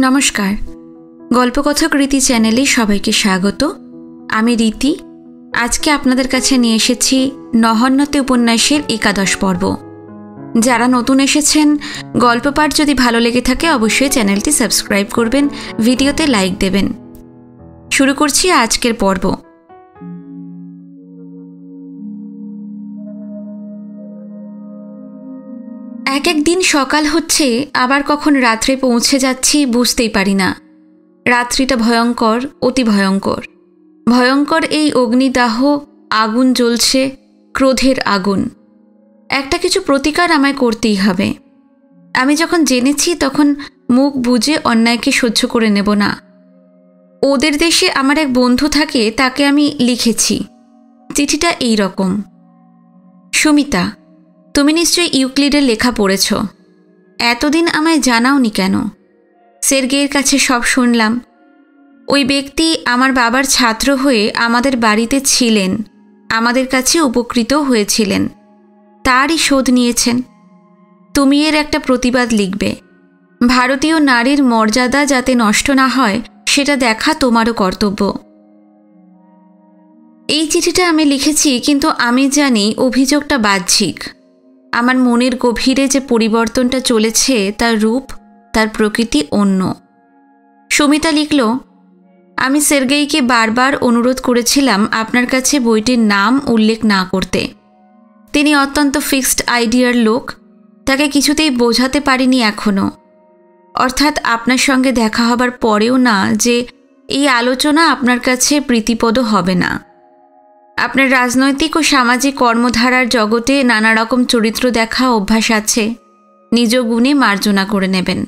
নমস্কার, গল্পকথক রীতি চ্যানেলে সবাইকে স্বাগত। আমি রীতি। আজকে আপনাদের কাছে নিয়ে এসেছি নহন্যতে উপন্যাসের 11 পর্ব। যারা নতুন এসেছেন, গল্প পাঠ যদি ভালো লেগে থাকে অবশ্যই চ্যানেলটি সাবস্ক্রাইব করবেন, ভিডিওতে লাইক দেবেন। শুরু করছি আজকের পর্ব। এক এক দিন সকাল হচ্ছে, আবার কখন রাত্রে পৌঁছে যাচ্ছি বুঝতেই পারি না। রাত্রিটা ভয়ঙ্কর, অতি ভয়ঙ্কর। ভয়ঙ্কর এই অগ্নিদাহ, আগুন জ্বলছে, ক্রোধের আগুন। একটা কিছু প্রতিকার আমায় করতেই হবে। আমি যখন জেনেছি তখন মুখ বুজে অন্যায়কে সহ্য করে নেব না। ওদের দেশে আমার এক বন্ধু থাকে, তাকে আমি লিখেছি। চিঠিটা এই রকম: সুমিতা, তুমি নিশ্চয়ই ইউক্লিডের লেখা পড়েছ। এতদিন আমায় জানাওনি কেন? সের্গেইয়ের কাছে সব শুনলাম। ওই ব্যক্তি আমার বাবার ছাত্র হয়ে আমাদের বাড়িতে ছিলেন, আমাদের কাছে উপকৃত হয়েছিলেন, তারই শোধ নিয়েছেন। তুমি এর একটা প্রতিবাদ লিখবে। ভারতীয় নারীর মর্যাদা যাতে নষ্ট না হয় সেটা দেখা তোমারও কর্তব্য। এই চিঠিটা আমি লিখেছি, কিন্তু আমি জানি অভিযোগটা বাহ্যিক। আমার মনের গভীরে যে পরিবর্তনটা চলেছে তার রূপ, তার প্রকৃতি অন্য। সুমিতা লিখল, আমি সের্গেইকে বারবার অনুরোধ করেছিলাম আপনার কাছে বইটির নাম উল্লেখ না করতে। তিনি অত্যন্ত ফিক্সড আইডিয়ার লোক, তাকে কিছুতেই বোঝাতে পারিনি এখনও। অর্থাৎ আপনার সঙ্গে দেখা হবার পরেও না, যে এই আলোচনা আপনার কাছে প্রীতিপদ হবে না। আপনার রাজনৈতিক ও সামাজিক কর্মধারার জগতে নানা রকম চরিত্র দেখা অভ্যাস আছে, নিজ গুণে মার্জনা করে নেবেন।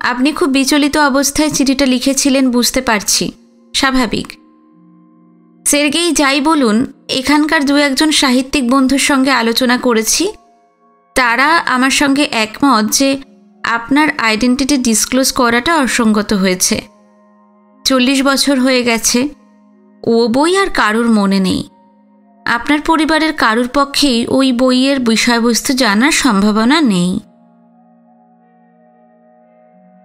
আপনি খুব বিচলিত অবস্থায় চিঠিটা লিখেছিলেন বুঝতে পারছি, স্বাভাবিক। সের্গেই যাই বলুন, এখানকার দু একজন সাহিত্যিক বন্ধুর সঙ্গে আলোচনা করেছি। তারা আমার সঙ্গে একমত যে আপনার আইডেন্টিটি ডিসক্লোজ করাটা অসঙ্গত হয়েছে। 40 বছর হয়ে গেছে, ও বই আর কারুর মনে নেই। আপনার পরিবারের কারুর পক্ষেই ওই বইয়ের বিষয়বস্তু জানার সম্ভাবনা নেই।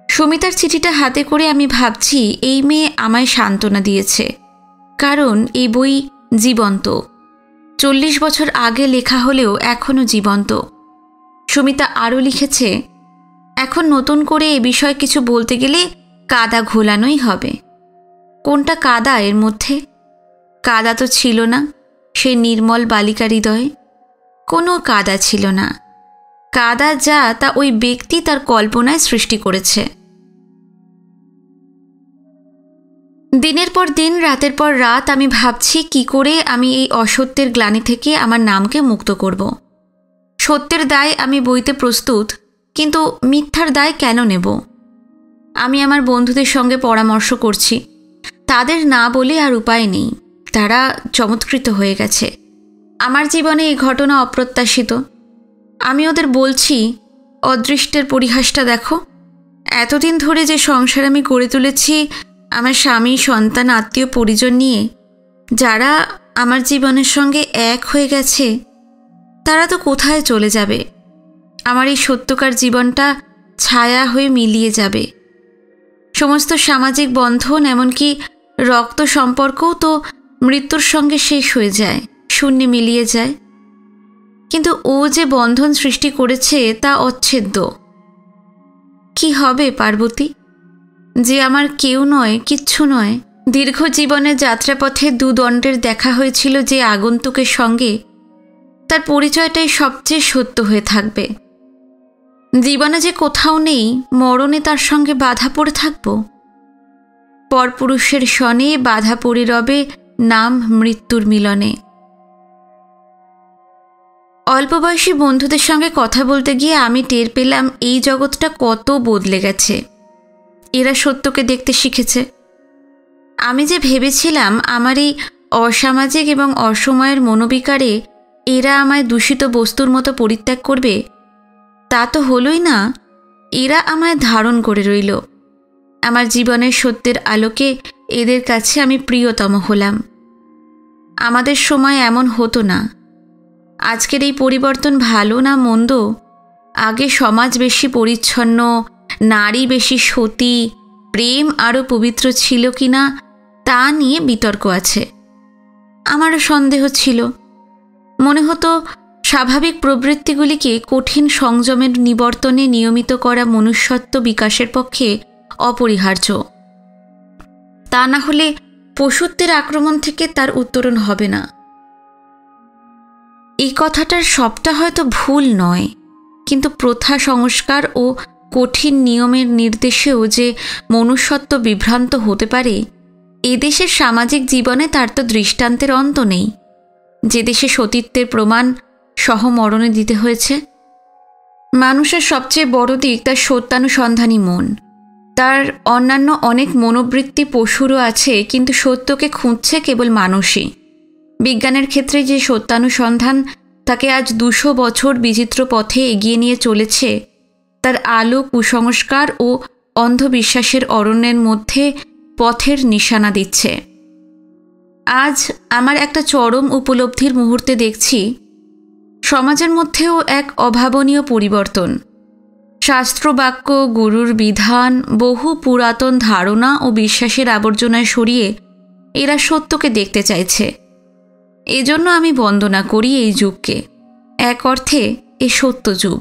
সুমিতার চিঠিটা হাতে করে আমি ভাবছি, এই মেয়ে আমায় সান্ত্বনা দিয়েছে, কারণ এই বই জীবন্ত। 40 বছর আগে লেখা হলেও এখনও জীবন্ত। সুমিতা আরও লিখেছে, এখন নতুন করে এ বিষয়ে কিছু বলতে গেলে কাদা ঘোলানোই হবে। কোনটা কাদা এর মধ্যে? কাদা তো ছিল না সে নির্মল বালিকা হৃদয়ে। কোনো কাদা ছিল না। কাদা যা, তা ওই ব্যক্তি তার কল্পনায় সৃষ্টি করেছে। দিনের পর দিন, রাতের পর রাত আমি ভাবছি কি করে আমি এই অসত্যের গ্লানি থেকে আমার নামকে মুক্ত করব। সত্যের দায় আমি বইতে প্রস্তুত, কিন্তু মিথ্যার দায় কেন নেব? আমি আমার বন্ধুদের সঙ্গে পরামর্শ করছি। তাদের না বলে আর উপায় নেই, তারা চমৎকৃত হয়ে গেছে। আমার জীবনে এই ঘটনা অপ্রত্যাশিত। আমি ওদের বলছি, অদৃষ্টের পরিহাসটা দেখো। এতদিন ধরে যে সংসার আমি গড়ে তুলেছি আমার স্বামী, সন্তান, আত্মীয় পরিজন নিয়ে, যারা আমার জীবনের সঙ্গে এক হয়ে গেছে, তারা তো কোথায় চলে যাবে? আমার এই সত্যকার জীবনটা ছায়া হয়ে মিলিয়ে যাবে। সমস্ত সামাজিক বন্ধন, এমনকি রক্ত সম্পর্কও তো মৃত্যুর সঙ্গে শেষ হয়ে যায়, শূন্যে মিলিয়ে যায়। কিন্তু ও যে বন্ধন সৃষ্টি করেছে তা অচ্ছেদ্য। কি হবে পার্বতী? যে আমার কেউ নয়, কিচ্ছু নয়। দীর্ঘ জীবনের যাত্রাপথে দুদণ্ডের দেখা হয়েছিল যে আগন্তুকের সঙ্গে, তার পরিচয়টাই সবচেয়ে সত্য হয়ে থাকবে। জীবনে যে কোথাও নেই, মরণে তার সঙ্গে বাধা পড়ে থাকব। পরপুরুষের শনে বাধা পড়ে রবে নাম মৃত্যুর মিলনে। অল্প বয়সী বন্ধুদের সঙ্গে কথা বলতে গিয়ে আমি টের পেলাম এই জগৎটা কত বদলে গেছে। এরা সত্যকে দেখতে শিখেছে। আমি যে ভেবেছিলাম আমার এই অসামাজিক এবং অসময়ের মনোবিকারে এরা আমায় দূষিত বস্তুর মতো পরিত্যাগ করবে, তা তো হলোই না। এরা আমায় ধারণ করে রইল। আমার জীবনের সত্যের আলোকে এদের কাছে আমি প্রিয়তম হলাম। আমাদের সময় এমন হতো না। আজকের এই পরিবর্তন ভালো না মন্দ? আগে সমাজ বেশি পরিচ্ছন্ন, নারী বেশি সতী, প্রেম আরও পবিত্র ছিল কিনা তা নিয়ে বিতর্ক আছে। আমারও সন্দেহ ছিল। মনে হতো স্বাভাবিক প্রবৃত্তিগুলিকে কঠিন সংযমের নিবর্তনে নিয়মিত করা মনুষ্যত্ব বিকাশের পক্ষে অপরিহার্য। তা না হলে পশুত্বের আক্রমণ থেকে তার উত্তরণ হবে না। এই কথাটার সবটা হয়তো ভুল নয়, কিন্তু প্রথা সংস্কার ও কঠিন নিয়মের নির্দেশেও যে মনুষ্যত্ব বিভ্রান্ত হতে পারে, এদেশের সামাজিক জীবনে তার তো দৃষ্টান্তের অন্ত নেই। যে দেশে সতীত্বের প্রমাণ সহমরণে দিতে হয়েছে। মানুষের সবচেয়ে বড় দিক তার সত্যানুসন্ধানী মন। তার অন্যান্য অনেক মনোবৃত্তি পশুরও আছে, কিন্তু সত্যকে খুঁজছে কেবল মানুষই। বিজ্ঞানের ক্ষেত্রে যে সত্যানুসন্ধান তাকে আজ 200 বছর বিচিত্র পথে এগিয়ে নিয়ে চলেছে, তার আলো কুসংস্কার ও অন্ধবিশ্বাসের অরণ্যের মধ্যে পথের নিশানা দিচ্ছে। আজ আমার একটা চরম উপলব্ধির মুহূর্তে দেখছি সমাজের মধ্যেও এক অভাবনীয় পরিবর্তন। শাস্ত্রবাক্য, গুরুর বিধান, বহু পুরাতন ধারণা ও বিশ্বাসের আবর্জনায় সরিয়ে এরা সত্যকে দেখতে চাইছে। এজন্য আমি বন্দনা করি এই যুগকে। এক অর্থে এ সত্য যুগ।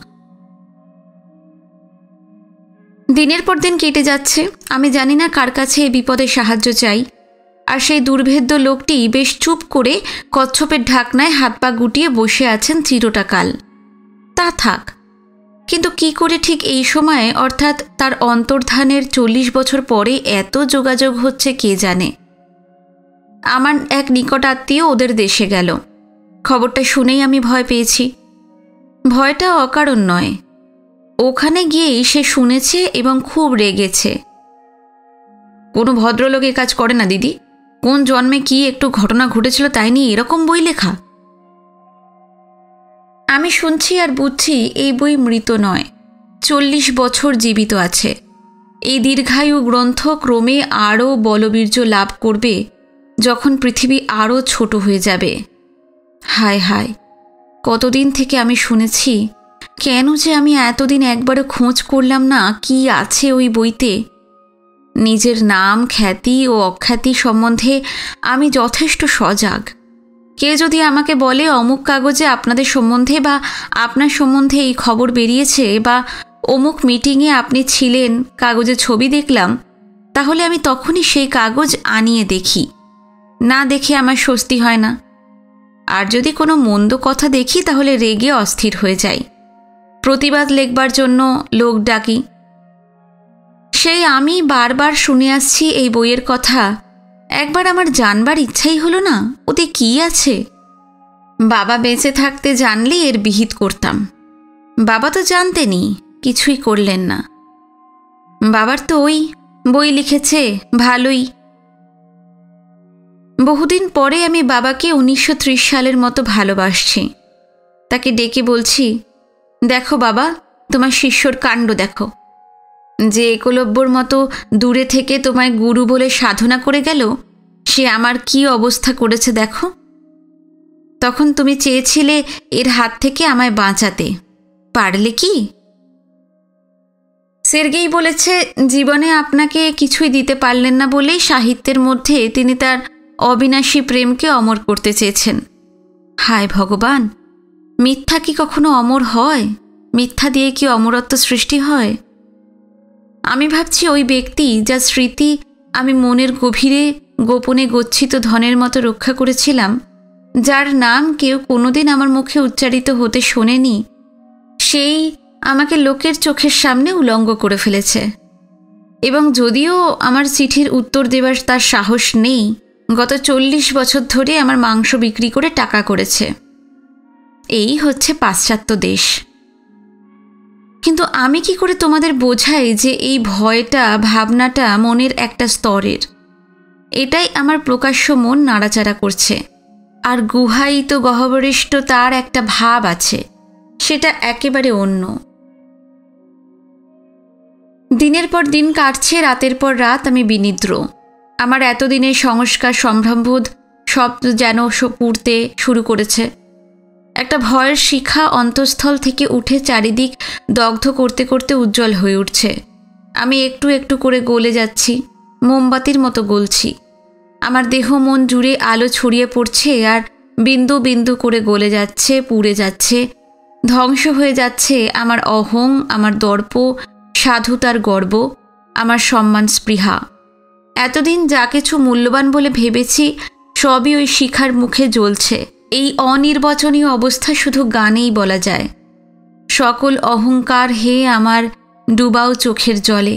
দিনের পর দিন কেটে যাচ্ছে। আমি জানি না কার কাছে এ বিপদে সাহায্য চাই। আর সেই দুর্ভেদ্য লোকটি বেশ চুপ করে কচ্ছপের ঢাকনায় হাত পা গুটিয়ে বসে আছেন চিরটা কাল। তা থাক, কিন্তু কি করে ঠিক এই সময়ে, অর্থাৎ তার অন্তর্ধানের 40 বছর পরে এত যোগাযোগ হচ্ছে কে জানে। আমার এক নিকট আত্মীয় ওদের দেশে গেল। খবরটা শুনেই আমি ভয় পেয়েছি। ভয়টা অকারণ নয়। ওখানে গিয়েই সে শুনেছে এবং খুব রেগেছে। কোনো ভদ্রলোক এ কাজ করে না দিদি। কোন জন্মে কি একটু ঘটনা ঘটেছিল তাই নিয়ে এরকম বই লেখা। আমি শুনছি আর বুঝছি এই বই মৃত নয়, 40 বছর জীবিত আছে। এই দীর্ঘায়ু গ্রন্থ ক্রমে আরও বলবীর্য লাভ করবে যখন পৃথিবী আরও ছোট হয়ে যাবে। হায় হায়, কতদিন থেকে আমি শুনেছি। কেন যে আমি এতদিন একবারও খোঁজ করলাম না কি আছে ওই বইতে। নিজের নাম, খ্যাতি ও অখ্যাতি সম্বন্ধে আমি যথেষ্ট সজাগ। কেউ যদি আমাকে বলে অমুক কাগজে আপনাদের সম্বন্ধে বা আপনার সম্বন্ধে এই খবর বেরিয়েছে, বা অমুক মিটিংয়ে আপনি ছিলেন, কাগজে ছবি দেখলাম, তাহলে আমি তখনই সেই কাগজ আনিয়ে দেখি। না দেখে আমার স্বস্তি হয় না। আর যদি কোনো মন্দ কথা দেখি তাহলে রেগে অস্থির হয়ে যাই। প্রতিবাদ লেখবার জন্য লোক ডাকি। সেই আমি বারবার শুনে আসছি এই বইয়ের কথা। একবার আমার জানবার ইচ্ছাই হলো না ওতে কি আছে। বাবা বেঁচে থাকতে জানলে এর বিহিত করতাম। বাবা তো জানতেনই, কিছুই করলেন না। বাবার তো ওই বই লিখেছে, ভালোই। বহুদিন পরে আমি বাবাকে 1930 সালের মতো ভালোবাসছি। তাকে ডেকে বলছি, দেখো বাবা, তোমার শিষ্যর কাণ্ড দেখো। যে একলব্যর মতো দূরে থেকে তোমায় গুরু বলে সাধনা করে গেল, সে আমার কি অবস্থা করেছে দেখো। তখন তুমি চেয়েছিলে এর হাত থেকে আমায় বাঁচাতে, পারলে কি? সের্গেই বলেছে জীবনে আপনাকে কিছুই দিতে পারলেন না বলেই সাহিত্যের মধ্যে তিনি তার অবিনাশী প্রেমকে অমর করতে চেয়েছেন। হায় ভগবান, মিথ্যা কি কখনো অমর হয়? মিথ্যা দিয়ে কি অমরত্ব সৃষ্টি হয়? আমি ভাবছি ওই ব্যক্তি যার স্মৃতি আমি মনের গভীরে গোপনে গচ্ছিত ধনের মতো রক্ষা করেছিলাম, যার নাম কেউ কোনোদিন আমার মুখে উচ্চারিত হতে শোনেনি, সেই আমাকে লোকের চোখের সামনে উলঙ্গ করে ফেলেছে। এবং যদিও আমার চিঠির উত্তর দেবার তার সাহস নেই, গত 40 বছর ধরে আমার মাংস বিক্রি করে টাকা করেছে। এই হচ্ছে পাশ্চাত্য দেশ। কিন্তু আমি কি করে তোমাদের বোঝাই যে এই ভয়টা, ভাবনাটা মনের একটা স্তরের। এটাই আমার প্রকাশ্য মন নাড়াচাড়া করছে। আর গুহায়িত গহ্বরিষ্ঠ তার একটা ভাব আছে, সেটা একেবারে অন্য। দিনের পর দিন কাটছে, রাতের পর রাত আমি বিনিদ্র। আমার এতদিনের সংস্কার সম্ভ্রমবোধ সব যেন পুড়তে শুরু করেছে। একটা ভয়ের শিখা অন্তঃস্থল থেকে উঠে চারিদিক দগ্ধ করতে করতে উজ্জ্বল হয়ে উঠছে। আমি একটু একটু করে গলে যাচ্ছি, মোমবাতির মতো গলছি। আমার দেহ মন জুড়ে আলো ছড়িয়ে পড়ছে আর বিন্দু বিন্দু করে গলে যাচ্ছে, পুড়ে যাচ্ছে, ধ্বংস হয়ে যাচ্ছে আমার অহং, আমার দর্প, সাধুতার গর্ব, আমার সম্মান স্পৃহা। এতদিন যা কিছু মূল্যবান বলে ভেবেছি সবই ওই শিখার মুখে জ্বলছে। এই অনির্বচনীয় অবস্থা শুধু গানেই বলা যায়। সকল অহংকার হে আমার ডুবাও চোখের জলে।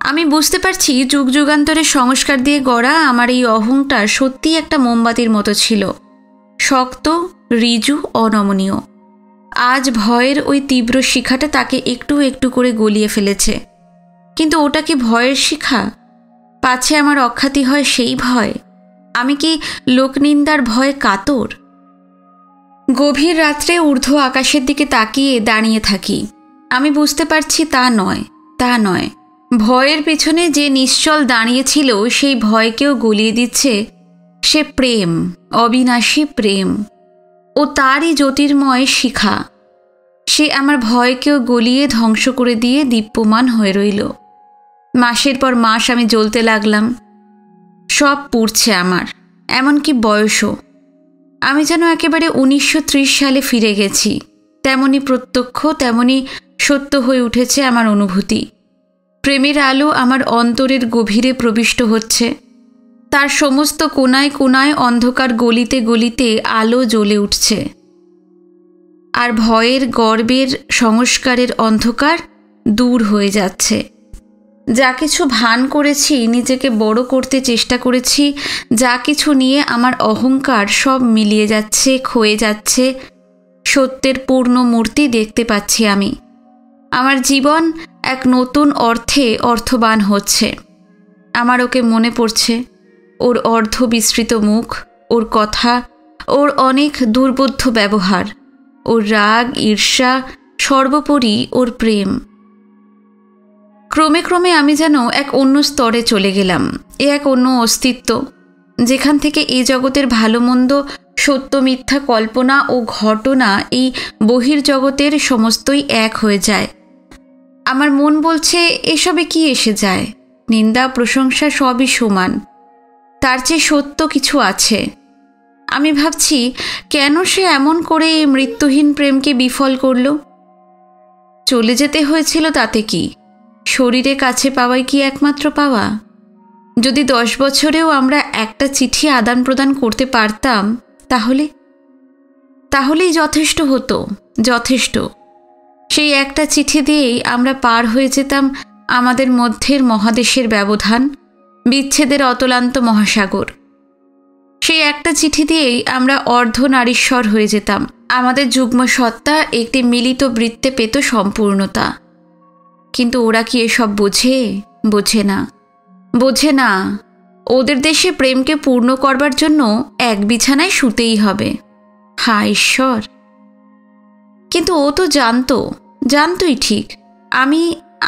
আমি বুঝতে পারছি যুগ যুগান্তরের সংস্কার দিয়ে গড়া আমার এই অহংটা সত্যিই একটা মোমবাতির মতো ছিল, শক্ত, ঋজু, অনমনীয়। আজ ভয়ের ওই তীব্র শিখাটা তাকে একটু একটু করে গলিয়ে ফেলেছে। কিন্তু ওটা কি ভয়ের শিখা? পাছে আমার অখ্যাতি হয় সেই ভয়? আমি কি লোকনিন্দার ভয়ে কাতর? গভীর রাত্রে ঊর্ধ্ব আকাশের দিকে তাকিয়ে দাঁড়িয়ে থাকি। আমি বুঝতে পারছি তা নয়, তা নয়। ভয়ের পেছনে যে নিশ্চল দাঁড়িয়েছিল সেই ভয়কেও গলিয়ে দিচ্ছে সে প্রেম, অবিনাশী প্রেম। ও তারই জ্যোতির্ময় শিখা। সে আমার ভয়কেও গলিয়ে ধ্বংস করে দিয়ে দীপ্যমান হয়ে রইল। মাসের পর মাস আমি জ্বলতে লাগলাম। সব পুড়ছে আমার, এমনকি বয়সও। আমি যেন একেবারে 1930 সালে ফিরে গেছি। তেমনি প্রত্যক্ষ, তেমনি সত্য হয়ে উঠেছে আমার অনুভূতি। প্রেমের আলো আমার অন্তরের গভীরে প্রবিষ্ট হচ্ছে। তার সমস্ত কোনায় কোনায় অন্ধকার গলিতে গলিতে আলো জ্বলে উঠছে। আর ভয়ের, গর্বের, সংস্কারের অন্ধকার দূর হয়ে যাচ্ছে। যা কিছু ভান করেছি, নিজেকে বড় করতে চেষ্টা করেছি, যা কিছু নিয়ে আমার অহংকার, সব মিলিয়ে যাচ্ছে, ক্ষয়ে যাচ্ছে। সত্যের পূর্ণ মূর্তি দেখতে পাচ্ছি আমি। আমার জীবন এক নতুন অর্থে অর্থবান হচ্ছে। আমার ওকে মনে পড়ছে, ওর অর্ধ বিস্তৃত মুখ, ওর কথা, ওর অনেক দুর্বোধ্য ব্যবহার, ওর রাগ, ঈর্ষা, সর্বোপরি ওর প্রেম। ক্রমে ক্রমে আমি যেন এক অন্য স্তরে চলে গেলাম। এ এক অন্য অস্তিত্ব, যেখান থেকে এই জগতের ভালো মন্দ, সত্য মিথ্যা, কল্পনা ও ঘটনা, এই বহির্জগতের সমস্তই এক হয়ে যায়। আমার মন বলছে এসবে কি এসে যায়, নিন্দা প্রশংসা সবই সমান, তার চেয়ে সত্য কিছু আছে। আমি ভাবছি কেন সে এমন করে এই মৃত্যুহীন প্রেমকে বিফল করল? চলে যেতে হয়েছিল তাতে কি? শরীরে কাছে পাওয়াই কি একমাত্র পাওয়া? যদি 10 বছরেও আমরা একটা চিঠি আদান প্রদান করতে পারতাম তাহলেই যথেষ্ট হতো, যথেষ্ট। সেই একটা চিঠি দিয়েই আমরা পার হয়ে যেতাম আমাদের মধ্যের মহাদেশের ব্যবধান, বিচ্ছেদের অতলান্ত মহাসাগর। সেই একটা চিঠি দিয়েই আমরা অর্ধনারীশ্বর হয়ে যেতাম। আমাদের যুগ্ম সত্তা একটি মিলিত বৃত্তে পেত সম্পূর্ণতা। কিন্তু ওরা কি এসব বোঝে? বোঝে না, বোঝে না। ওদের দেশে প্রেমকে পূর্ণ করবার জন্য এক বিছানায় শুতেই হবে। হায় ঈশ্বর! কিন্তু ও তো জানতই ঠিক।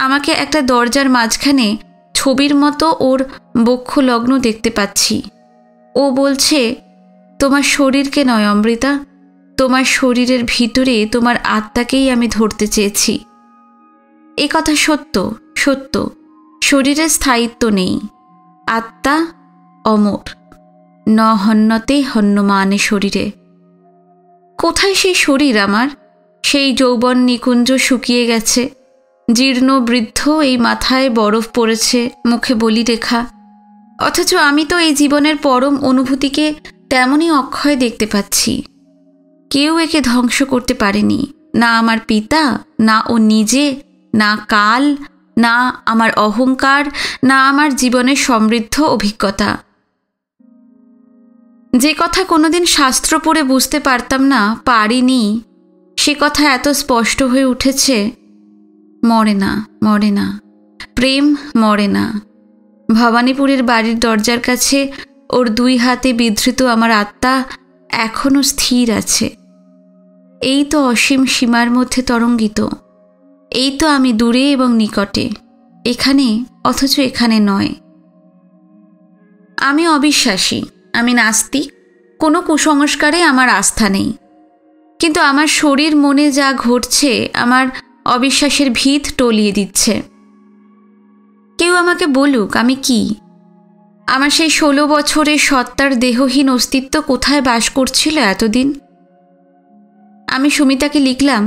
আমাকে একটা দরজার মাঝখানে ছবির মতো ওর বক্ষলগ্ন দেখতে পাচ্ছি। ও বলছে, তোমার শরীরকে নয় অমৃতা, তোমার শরীরের ভিতরে তোমার আত্মাকেই আমি ধরতে চেয়েছি। এ কথা সত্য, সত্য। শরীরের স্থায়িত্ব নেই, আত্মা অমর। ন হন্যতে হন্যমানে শরীরে। কোথায় সেই শরীর আমার? সেই যৌবন নিকুঞ্জ শুকিয়ে গেছে, জীর্ণ বৃদ্ধ, এই মাথায় বরফ পড়েছে, মুখে বলি রেখা। অথচ আমি তো এই জীবনের পরম অনুভূতিকে তেমনই অক্ষয় দেখতে পাচ্ছি। কেউ একে ধ্বংস করতে পারেনি, না আমার পিতা, না ও নিজে, না কাল, না আমার অহংকার, না আমার জীবনের সমৃদ্ধ অভিজ্ঞতা। যে কথা কোনোদিন শাস্ত্র পড়ে বুঝতে পারতাম না, পারিনি, সে কথা এত স্পষ্ট হয়ে উঠেছে। মরে না, মরে না, প্রেম মরে না। ভবানীপুরের বাড়ির দরজার কাছে ওর 2 হাতে বিধৃত আমার আত্মা এখনও স্থির আছে। এই তো অসীম সীমার মধ্যে তরঙ্গিত। এই তো আমি দূরে এবং নিকটে, এখানে অথচ এখানে নয়। আমি অবিশ্বাসী, আমি নাস্তিক, কোনো কুসংস্কারে আমার আস্থা নেই। কিন্তু আমার শরীর মনে যা ঘটছে আমার অবিশ্বাসের ভিত টলিয়ে দিচ্ছে। কেউ আমাকে বলুক আমি কি, আমার সেই 16 বছরের সত্তার দেহহীন অস্তিত্ব কোথায় বাস করছিল এতদিন। আমি সুমিতাকে লিখলাম,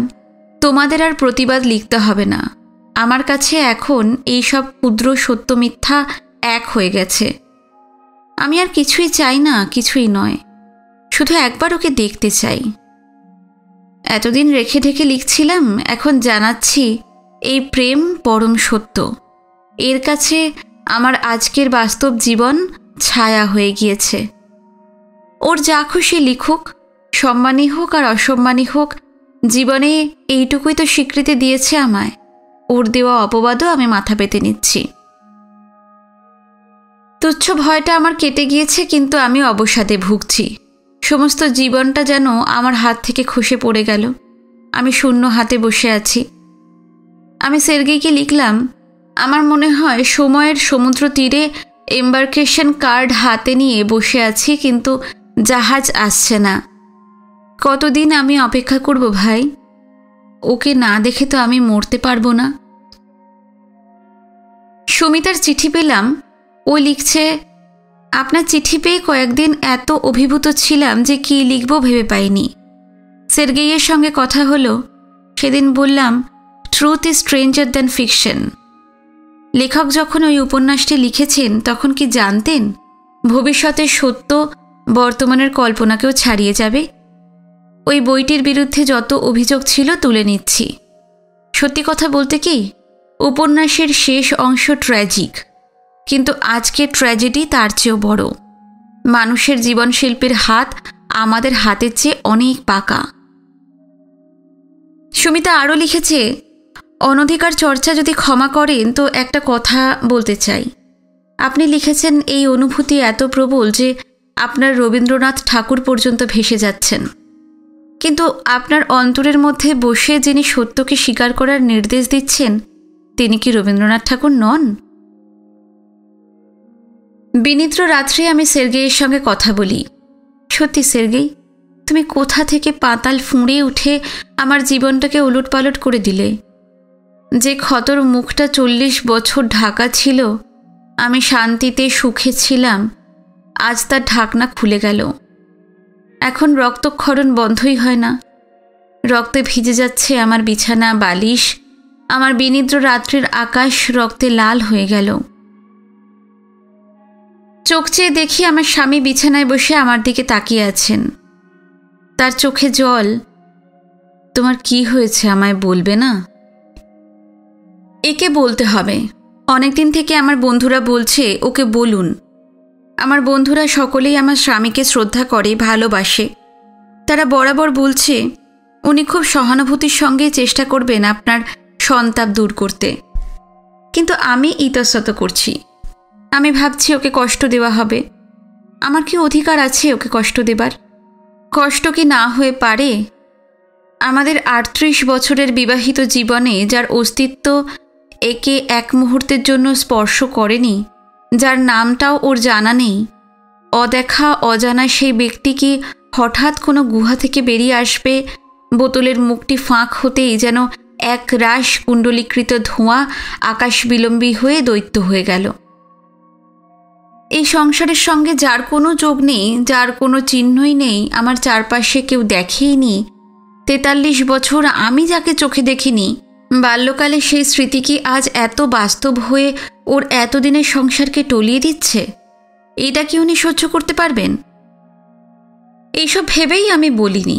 তোমাদের আর প্রতিবাদ লিখতে হবে না, আমার কাছে এখন এই সব ক্ষুদ্র সত্য মিথ্যা এক হয়ে গেছে। আমি আর কিছুই চাই না, কিছুই নয়, শুধু একবার ওকে দেখতে চাই। এতদিন রেখে ঢেকে লিখছিলাম, এখন জানাচ্ছি এই প্রেম পরম সত্য। এর কাছে আমার আজকের বাস্তব জীবন ছায়া হয়ে গিয়েছে। ওর যা খুশি লিখুক, সম্মানী হোক আর অসম্মানী হোক, জীবনে এইটুকুই তো স্বীকৃতি দিয়েছে আমায়। ওর দেওয়া অপবাদও আমি মাথা পেতে নিচ্ছি। তুচ্ছ ভয়টা আমার কেটে গিয়েছে, কিন্তু আমি অবসাদে ভুগছি। সমস্ত জীবনটা যেন আমার হাত থেকে খসে পড়ে গেল। আমি শূন্য হাতে বসে আছি। আমি সের্গেইকে লিখলাম, আমার মনে হয় সময়ের সমুদ্র তীরে এম্বার্কেশন কার্ড হাতে নিয়ে বসে আছি, কিন্তু জাহাজ আসছে না। কতদিন আমি অপেক্ষা করব ভাই? ওকে না দেখে তো আমি মরতে পারবো না। সুমিতার চিঠি পেলাম। ও লিখছে, আপনার চিঠি পেয়ে কয়েকদিন এত অভিভূত ছিলাম যে কি লিখব ভেবে পাইনি। সের্গেইয়ের সঙ্গে কথা হলো। সেদিন বললাম, truth is stranger than fiction. লেখক যখন ওই উপন্যাসটি লিখেছেন তখন কি জানতেন ভবিষ্যতের সত্য বর্তমানের কল্পনাকেও ছাড়িয়ে যাবে? ওই বইটির বিরুদ্ধে যত অভিযোগ ছিল তুলে নিচ্ছি। সত্যি কথা বলতে কি, উপন্যাসের শেষ অংশ ট্র্যাজিক, কিন্তু আজকের ট্র্যাজেডি তার চেয়েও বড়। মানুষের জীবনশিল্পের হাত আমাদের হাতের চেয়ে অনেক পাকা। সুমিতা আরও লিখেছে, অনধিকার চর্চা যদি ক্ষমা করেন তো একটা কথা বলতে চাই। আপনি লিখেছেন এই অনুভূতি এত প্রবল যে আপনার রবীন্দ্রনাথ ঠাকুর পর্যন্ত ভেসে যাচ্ছেন, কিন্তু আপনার অন্তরের মধ্যে বসে যিনি সত্যকে স্বীকার করার নির্দেশ দিচ্ছেন তিনি কি রবীন্দ্রনাথ ঠাকুর নন? বিনিদ্র রাত্রে আমি সের্গেইয়ের সঙ্গে কথা বলি। সত্যি সের্গেই, তুমি কোথা থেকে পাতাল ফুঁড়ে উঠে আমার জীবনটাকে উলটপালট করে দিলে। যে ক্ষতর মুখটা 40 বছর ঢাকা ছিল, আমি শান্তিতে সুখে ছিলাম, আজ তার ঢাকনা খুলে গেল। এখন রক্তক্ষরণ বন্ধই হয় না। রক্তে ভিজে যাচ্ছে আমার বিছানা, বালিশ। আমার বিনিদ্র রাত্রির আকাশ রক্তে লাল হয়ে গেল। চোখ চেয়ে দেখি আমার স্বামী বিছানায় বসে আমার দিকে তাকিয়ে আছেন। তার চোখে জল। তোমার কি হয়েছে আমায় বলবে না? একে বলতে হবে। অনেকদিন থেকে আমার বন্ধুরা বলছে ওকে বলুন। আমার বন্ধুরা সকলেই আমার স্বামীকে শ্রদ্ধা করে, ভালোবাসে। তারা বরাবর বলছে উনি খুব সহানুভূতির সঙ্গে চেষ্টা করবেন আপনার সন্তাপ দূর করতে, কিন্তু আমি ইতস্তত করছি। আমি ভাবছি ওকে কষ্ট দেওয়া হবে। আমার কি অধিকার আছে ওকে কষ্ট দেবার? কষ্ট কি না হয়ে পারে? আমাদের 38 বছরের বিবাহিত জীবনে যার অস্তিত্ব একে এক মুহূর্তের জন্য স্পর্শ করেনি, যার নামটাও ওর জানা নেই, অদেখা অজানা সেই ব্যক্তি কি হঠাৎ কোনো গুহা থেকে বেরিয়ে আসবে? বোতলের মুখটি ফাঁক হতেই যেন এক রাশ কুণ্ডলীকৃত ধোঁয়া আকাশ বিলম্বী হয়ে দৈত্য হয়ে গেল। এই সংসারের সঙ্গে যার কোনো যোগ নেই, যার কোনো চিহ্নই নেই, আমার চারপাশে কেউ দেখেইনি। 43 বছর আমি যাকে চোখে দেখিনি, বাল্যকালে সেই স্মৃতি কি আজ এত বাস্তব হয়ে ওর এতদিনের সংসারকে টলিয়ে দিচ্ছে? এইটা কি উনি সহ্য করতে পারবেন? এইসব ভেবেই আমি বলিনি।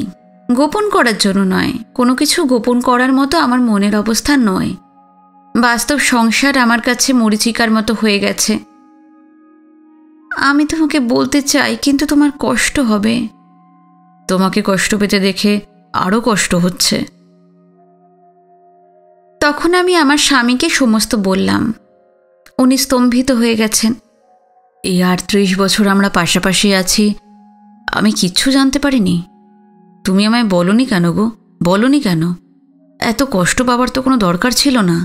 গোপন করার জন্য নয়, কোনো কিছু গোপন করার মতো আমার মনের অবস্থা নয়। বাস্তব সংসার আমার কাছে মরীচিকার মতো হয়ে গেছে। আমি তোমাকে বলতে চাই, কিন্তু তোমার কষ্ট হবে। তোমাকে কষ্ট পেতে দেখে আরও কষ্ট হচ্ছে। তখন আমি আমার স্বামীকে সমস্ত বললাম। উনি স্তম্ভিত হয়ে গেছেন। এই 38 বছর আমরা পাশাপাশি আছি, আমি কিচ্ছু জানতে পারিনি। তুমি আমায় বলনি কেন গো? বলনি কেন? এত কষ্ট পাবার তো কোনো দরকার ছিল না।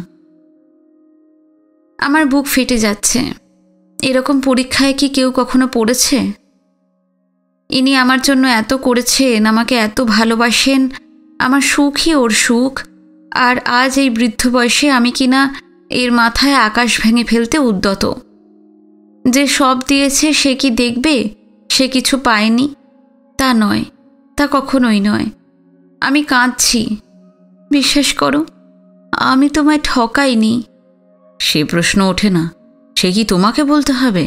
আমার বুক ফেটে যাচ্ছে। এরকম পরীক্ষায় কি কেউ কখনো পড়েছে? ইনি আমার জন্য এত করেছেন, আমাকে এত ভালোবাসেন, আমার সুখই ওর সুখ। আর আজ এই বৃদ্ধ বয়সে আমি কিনা এর মাথায় আকাশ ভেঙে ফেলতে উদ্যত। যে সব দিয়েছে সে কি দেখবে সে কিছু পায়নি? তা নয়, তা কখনোই নয়। আমি কাঁদছি, বিশ্বাস করো, আমি তোমায় ঠকাইনি। সে প্রশ্ন ওঠে না, সে কি তোমাকে বলতে হবে?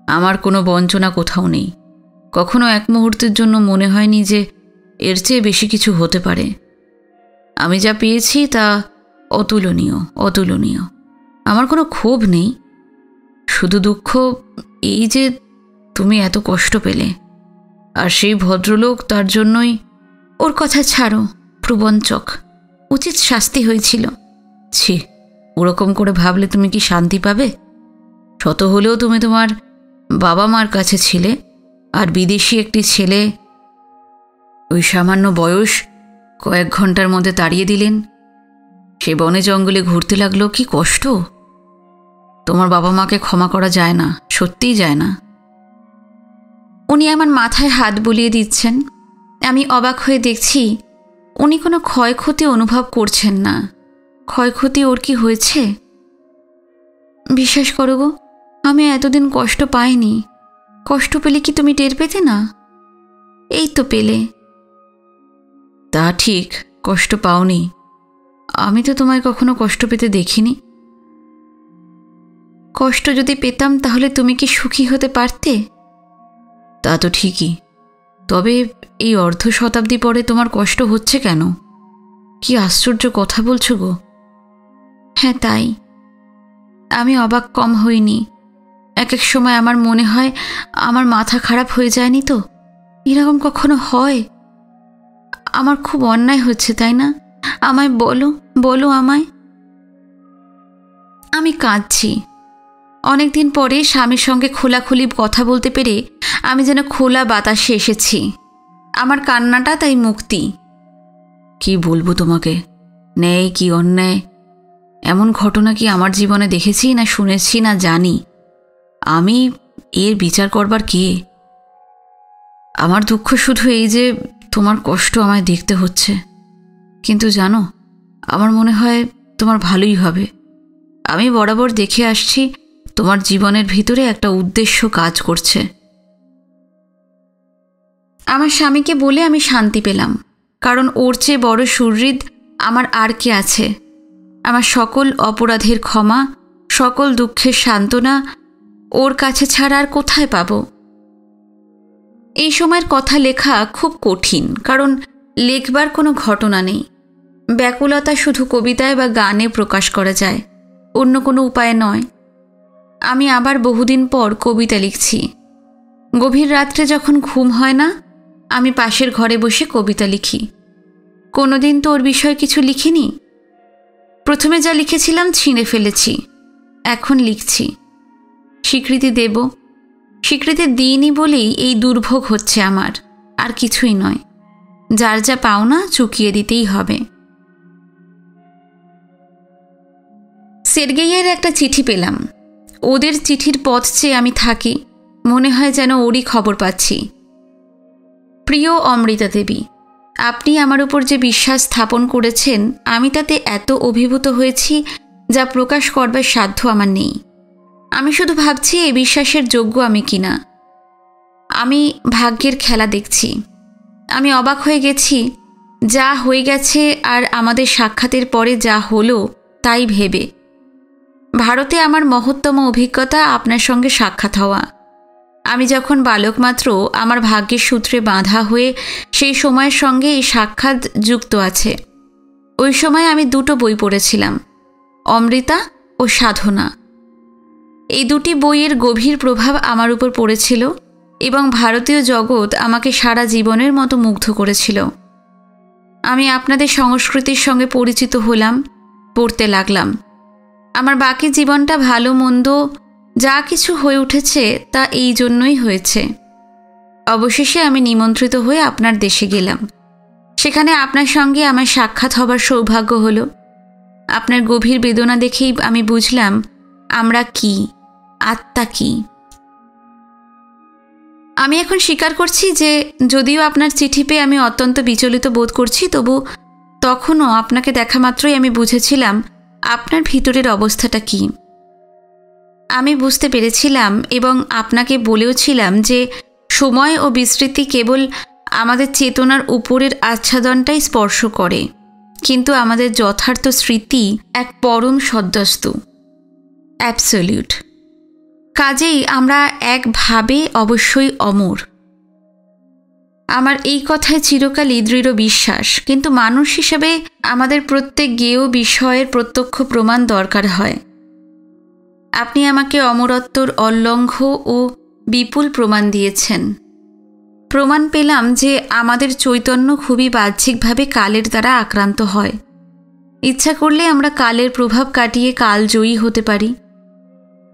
আমার কোনো বঞ্চনা কোথাও নেই। কখনো এক মুহূর্তের জন্য মনে হয়নি যে এর চেয়ে বেশি কিছু হতে পারে। আমি যা পেয়েছি তা অতুলনীয়, অতুলনীয়। আমার কোনো ক্ষোভ নেই, শুধু দুঃখ এই যে তুমি এত কষ্ট পেলে। আর সেই ভদ্রলোক তার জন্যই। ওর কথা ছাড়ো, প্রবঞ্চক, উচিত শাস্তি হয়েছিল। ছি, ওরকম করে ভাবলে তুমি কি শান্তি পাবে? শত হলেও তুমি তোমার বাবা মার কাছে ছিলে, আর বিদেশি একটি ছেলে ওই সামান্য বয়স কয়েক ঘন্টার মধ্যে তাড়িয়ে দিলেন। সে বনে জঙ্গলে ঘুরতে লাগলো। কি কষ্ট! তোমার বাবা মাকে ক্ষমা করা যায় না, সত্যিই যায় না। উনি আমার মাথায় হাত বুলিয়ে দিচ্ছেন। আমি অবাক হয়ে দেখছি উনি কোনো ক্ষয়ক্ষতি অনুভব করছেন না। ক্ষয়ক্ষতি ওর কি হয়েছে? বিশ্বাস করো গো, আমি এতদিন কষ্ট পাইনি। কষ্ট পেলে কি তুমি টের পেতে না? এই তো পেলে। তা ঠিক, কষ্ট পাওনি। আমি তো তোমায় কখনো কষ্ট পেতে দেখিনি। কষ্ট যদি পেতাম তাহলে তুমি কি সুখী হতে পারতে? তা তো ঠিকই, তবে এই অর্ধ শতাব্দী পরে তোমার কষ্ট হচ্ছে কেন? কি আশ্চর্য কথা বলছো গো। হ্যাঁ তাই, আমি অবাক কম হইনি। এক এক সময় আমার মনে হয় আমার মাথা খারাপ হয়ে যায়নি তো? এরকম কখনো হয়? আমার খুব অন্যায় হচ্ছে, তাই না? আমায় বলো, বলো আমায়। আমি কাঁদছি। অনেকদিন পরে স্বামীর সঙ্গে খোলাখুলি কথা বলতে পেরে আমি যেন খোলা বাতাসে এসেছি। আমার কান্নাটা তাই মুক্তি। কি বলবো তোমাকে? ন্যায় কি অন্যায়, এমন ঘটনা কি আমার জীবনে দেখেছি না শুনেছি না জানি? আমি এর বিচার করবার কে? আমার দুঃখ শুধু এই যে তোমার কষ্ট আমায় দেখতে হচ্ছে। কিন্তু জানো, আমার মনে হয় তোমার ভালোই হবে। আমি বরাবর দেখে আসছি তোমার জীবনের ভিতরে একটা উদ্দেশ্য কাজ করছে। আমার স্বামীকে বলে আমি শান্তি পেলাম, কারণ ওর চেয়ে বড় সুহৃদ আমার আর কে আছে? আমার সকল অপরাধের ক্ষমা, সকল দুঃখের সান্ত্বনা ওর কাছে ছাড়া আর কোথায় পাব? এই সময়ের কথা লেখা খুব কঠিন, কারণ লেখবার কোনো ঘটনা নেই। ব্যাকুলতা শুধু কবিতায় বা গানে প্রকাশ করা যায়, অন্য কোনো উপায় নয়। আমি আবার বহুদিন পর কবিতা লিখছি। গভীর রাত্রে যখন ঘুম হয় না, আমি পাশের ঘরে বসে কবিতা লিখি। কোনোদিন তো ওর বিষয়ে কিছু লিখিনি। প্রথমে যা লিখেছিলাম ছিঁড়ে ফেলেছি, এখন লিখছি। স্বীকৃতি দেব, স্বীকৃতি দিইনি বলেই এই দুর্ভোগ হচ্ছে আমার, আর কিছুই নয়। যার যা পাওনা চুকিয়ে দিতেই হবে। সের্গেইয়ের একটা চিঠি পেলাম। ওদের চিঠির পথ চেয়ে আমি থাকি, মনে হয় যেন ওরই খবর পাচ্ছি। প্রিয় অমৃতা দেবী, আপনি আমার উপর যে বিশ্বাস স্থাপন করেছেন, আমি তাতে এত অভিভূত হয়েছি যা প্রকাশ করবার সাধ্য আমার নেই। আমি শুধু ভাবছি এই বিশ্বাসের যোগ্য আমি কিনা। আমি ভাগ্যের খেলা দেখছি। আমি অবাক হয়ে গেছি যা হয়ে গেছে আর আমাদের সাক্ষাতের পরে যা হলো তাই ভেবে। ভারতে আমার মহত্তম অভিজ্ঞতা আপনার সঙ্গে সাক্ষাৎ হওয়া। আমি যখন বালক মাত্র, আমার ভাগ্যের সূত্রে বাঁধা হয়ে সেই সময়ের সঙ্গে এই সাক্ষাৎ যুক্ত আছে। ওই সময় আমি দুটো বই পড়েছিলাম, অমৃতা ও সাধনা। এই দুটি বইয়ের গভীর প্রভাব আমার উপর পড়েছিল এবং ভারতীয় জগৎ আমাকে সারা জীবনের মতো মুগ্ধ করেছিল। আমি আপনাদের সংস্কৃতির সঙ্গে পরিচিত হলাম, পড়তে লাগলাম। আমার বাকি জীবনটা ভালো মন্দ যা কিছু হয়ে উঠেছে তা এই জন্যই হয়েছে। অবশেষে আমি নিমন্ত্রিত হয়ে আপনার দেশে গেলাম। সেখানে আপনার সঙ্গে আমার সাক্ষাৎ হবার সৌভাগ্য হলো। আপনার গভীর বেদনা দেখেই আমি বুঝলাম আমরা কি, আত্মা কি। আমি এখন স্বীকার করছি যে যদিও আপনার চিঠি পেয়ে আমি অত্যন্ত বিচলিত বোধ করছি, তবু তখনও আপনাকে দেখা মাত্রই আমি বুঝেছিলাম আপনার ভিতরের অবস্থাটা কি। আমি বুঝতে পেরেছিলাম এবং আপনাকে বলেওছিলাম যে সময় ও বিস্মৃতি কেবল আমাদের চেতনার উপরের আচ্ছাদনটাই স্পর্শ করে, কিন্তু আমাদের যথার্থ স্মৃতি এক পরম সদ্বস্তু, অ্যাবসলিউট। কাজেই আমরা একভাবে অবশ্যই অমর। আমার এই কথায় চিরকালই দৃঢ় বিশ্বাস, কিন্তু মানুষ হিসেবে আমাদের প্রত্যেক জ্ঞেয় বিষয়ের প্রত্যক্ষ প্রমাণ দরকার হয়। আপনি আমাকে অমরত্বর অলঙ্ঘ ও বিপুল প্রমাণ দিয়েছেন। প্রমাণ পেলাম যে আমাদের চৈতন্য খুবই বাহ্যিকভাবে কালের দ্বারা আক্রান্ত হয়। ইচ্ছা করলে আমরা কালের প্রভাব কাটিয়ে কালজয়ী হতে পারি।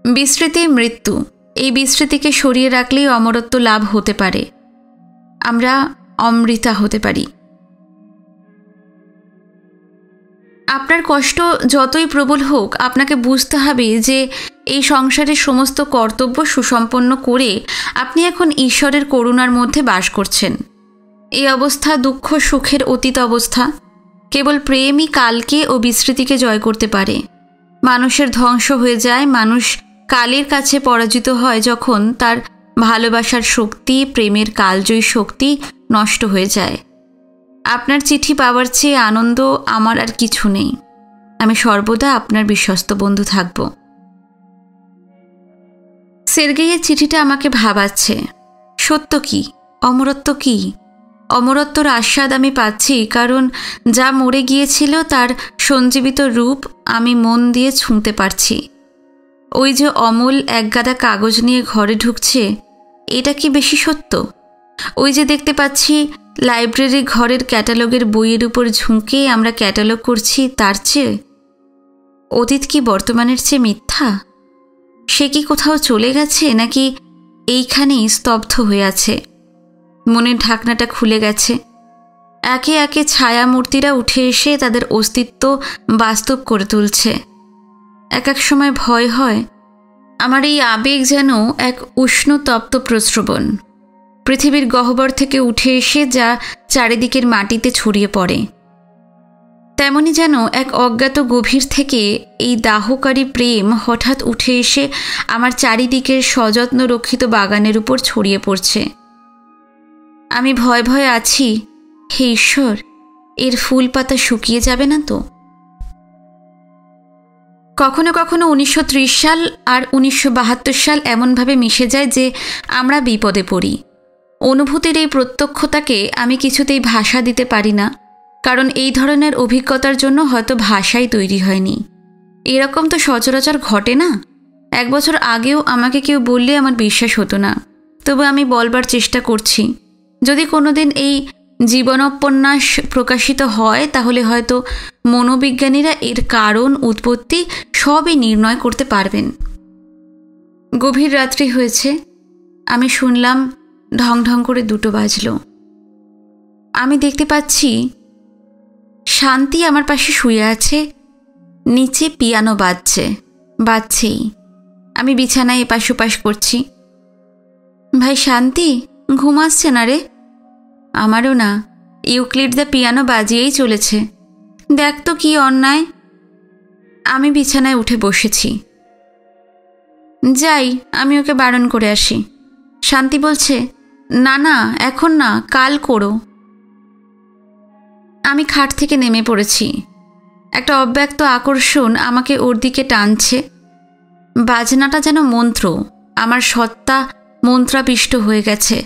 বিস্মৃতি মৃত্যু, এই বিস্মৃতিকে সরিয়ে রাখলেই অমরত্ব লাভ হতে পারে। আমরা অমৃতা হতে পারি। আপনার কষ্ট যতই প্রবল হোক, আপনাকে বুঝতে হবে যে এই সংসারের সমস্ত কর্তব্য সুসম্পন্ন করে আপনি এখন ঈশ্বরের করুণার মধ্যে বাস করছেন। এই অবস্থা দুঃখ সুখের অতীত অবস্থা। কেবল প্রেমই কালকে ও বিস্মৃতিকে জয় করতে পারে। মানুষের ধ্বংস হয়ে যায়, মানুষ কালের কাছে পরাজিত হয় যখন তার ভালোবাসার শক্তি, প্রেমের কালজয়ী শক্তি নষ্ট হয়ে যায়। আপনার চিঠি পাওয়ার চেয়ে আনন্দ আমার আর কিছু নেই। আমি সর্বদা আপনার বিশ্বস্ত বন্ধু থাকব। সের্গেইয়ের চিঠিটা আমাকে ভাবাচ্ছে। সত্য কি? অমরত্ব কি? অমরত্বর আস্বাদ আমি পাচ্ছি, কারণ যা মরে গিয়েছিল তার সঞ্জীবিত রূপ আমি মন দিয়ে ছুঁতে পারছি। ওই যে অমল একগাদা কাগজ নিয়ে ঘরে ঢুকছে, এটা কি বেশি সত্য? ওই যে দেখতে পাচ্ছি লাইব্রেরি ঘরের ক্যাটালগের বইয়ের উপর ঝুঁকে আমরা ক্যাটালগ করছি, তার চেয়ে অতীত কি বর্তমানের চেয়ে মিথ্যা? সে কি কোথাও চলে গেছে, নাকি এইখানেই স্তব্ধ হয়ে আছে? মনের ঢাকনাটা খুলে গেছে। একে একে ছায়া মূর্তিরা উঠে এসে তাদের অস্তিত্ব বাস্তব করে তুলছে। এক এক সময় ভয় হয় আমার এই আবেগ যেন এক উষ্ণ তপ্ত প্রস্রবণ, পৃথিবীর গহ্বর থেকে উঠে এসে যা চারিদিকের মাটিতে ছড়িয়ে পড়ে। তেমনি যেন এক অজ্ঞাত গভীর থেকে এই দাহকারী প্রেম হঠাৎ উঠে এসে আমার চারিদিকের সযত্ন রক্ষিত বাগানের উপর ছড়িয়ে পড়ছে। আমি ভয় ভয়ে আছি, হে ঈশ্বর, এর ফুল পাতা শুকিয়ে যাবে না তো? কখনো কখনো 1930 সাল আর 1972 সাল এমনভাবে মিশে যায় যে আমরা বিপদে পড়ি। অনুভূতির এই প্রত্যক্ষতাকে আমি কিছুতেই ভাষা দিতে পারি না, কারণ এই ধরনের অভিজ্ঞতার জন্য হয়তো ভাষাই তৈরি হয়নি। এরকম তো সচরাচর ঘটে না। 1 বছর আগেও আমাকে কেউ বললে আমার বিশ্বাস হতো না। তবে আমি বলবার চেষ্টা করছি, যদি কোনোদিন এই জীবনোপন্যাস প্রকাশিত হয় তাহলে হয়তো মনোবিজ্ঞানীরা এর কারণ, উৎপত্তি সবই নির্ণয় করতে পারবেন। গভীর রাত্রি হয়েছে। আমি শুনলাম ঢং ঢং করে 2টো বাজল। আমি দেখতে পাচ্ছি শান্তি আমার পাশে শুয়ে আছে, নিচে পিয়ানো বাজছেই। আমি বিছানায় এপাশ ওপাশ করছি। ভাই শান্তি, ঘুম আসছে না রে? আমারও না। ইউক্লিড দ্য পিয়ানো বাজিয়েই চলেছে। দেখ তো কি অন্যায়। আমি বিছানায় উঠে বসেছি। যাই, আমি ওকে বারণ করে আসি। শান্তি বলছে, না না, এখন না, কাল করো। আমি খাট থেকে নেমে পড়েছি। একটা অব্যক্ত আকর্ষণ আমাকে ওর দিকে টানছে। বাজনাটা যেন মন্ত্র। আমার সত্তা মন্ত্রাপিষ্ট হয়ে গেছে।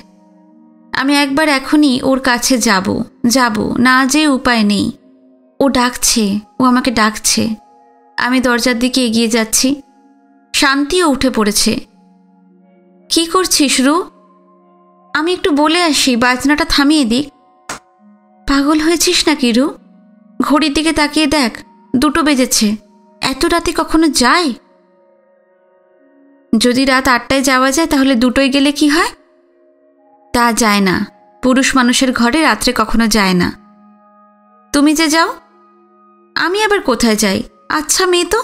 আমি একবার এখনই ওর কাছে যাব, না যে উপায় নেই। ও ডাকছে, ও আমাকে ডাকছে। আমি দরজার দিকে এগিয়ে যাচ্ছি। শান্তিও উঠে পড়েছে। কি করছিস রু? আমি একটু বলে আসি, বাজনাটা থামিয়ে দিক। পাগল হয়েছিস নাকি রু? ঘড়ির দিকে তাকিয়ে দেখ, 2টো বেজেছে। এত রাতে কখনো যায়? যদি রাত 8টায় যাওয়া যায় তাহলে 2টোয় গেলে কি হয়? তা যায় না। পুরুষ মানুষের ঘরে রাত্রে কখনো যায় না। তুমি যে যাও। আমি আবার কোথায় যাই? আচ্ছা মেয়ে তো।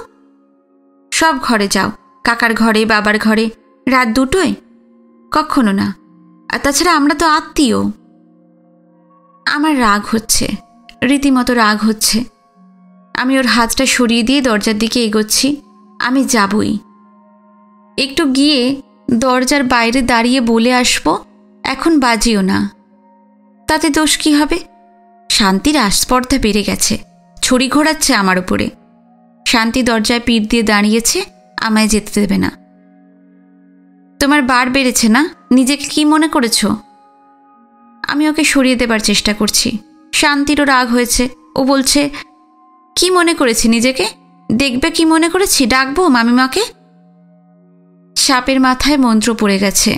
সব ঘরে যাও, কাকার ঘরে, বাবার ঘরে। রাত 2টোয়? কখনো না। আর তাছাড়া আমরা তো আত্মীয়। আমার রাগ হচ্ছে, রীতিমতো রাগ হচ্ছে। আমি ওর হাতটা সরিয়ে দিয়ে দরজার দিকে এগোচ্ছি। আমি যাবই, একটু গিয়ে দরজার বাইরে দাঁড়িয়ে বলে আসবো, এখন বাজিও না। তাতে দোষ কী হবে? শান্তির আস্পর্ধা বেড়ে গেছে, ছড়ি ঘোরাচ্ছে আমার উপরে। শান্তি দরজায় পিঠ দিয়ে দাঁড়িয়েছে, আমায় যেতে দেবে না। তোমার বার বেড়েছে না? নিজেকে কি মনে করেছ? আমি ওকে সরিয়ে দেবার চেষ্টা করছি। শান্তিরও রাগ হয়েছে। ও বলছে, কি মনে করেছি নিজেকে? দেখবে কি মনে করেছি? ডাকবো মামিমাকে? সাপের মাথায় মন্ত্র পড়ে গেছে।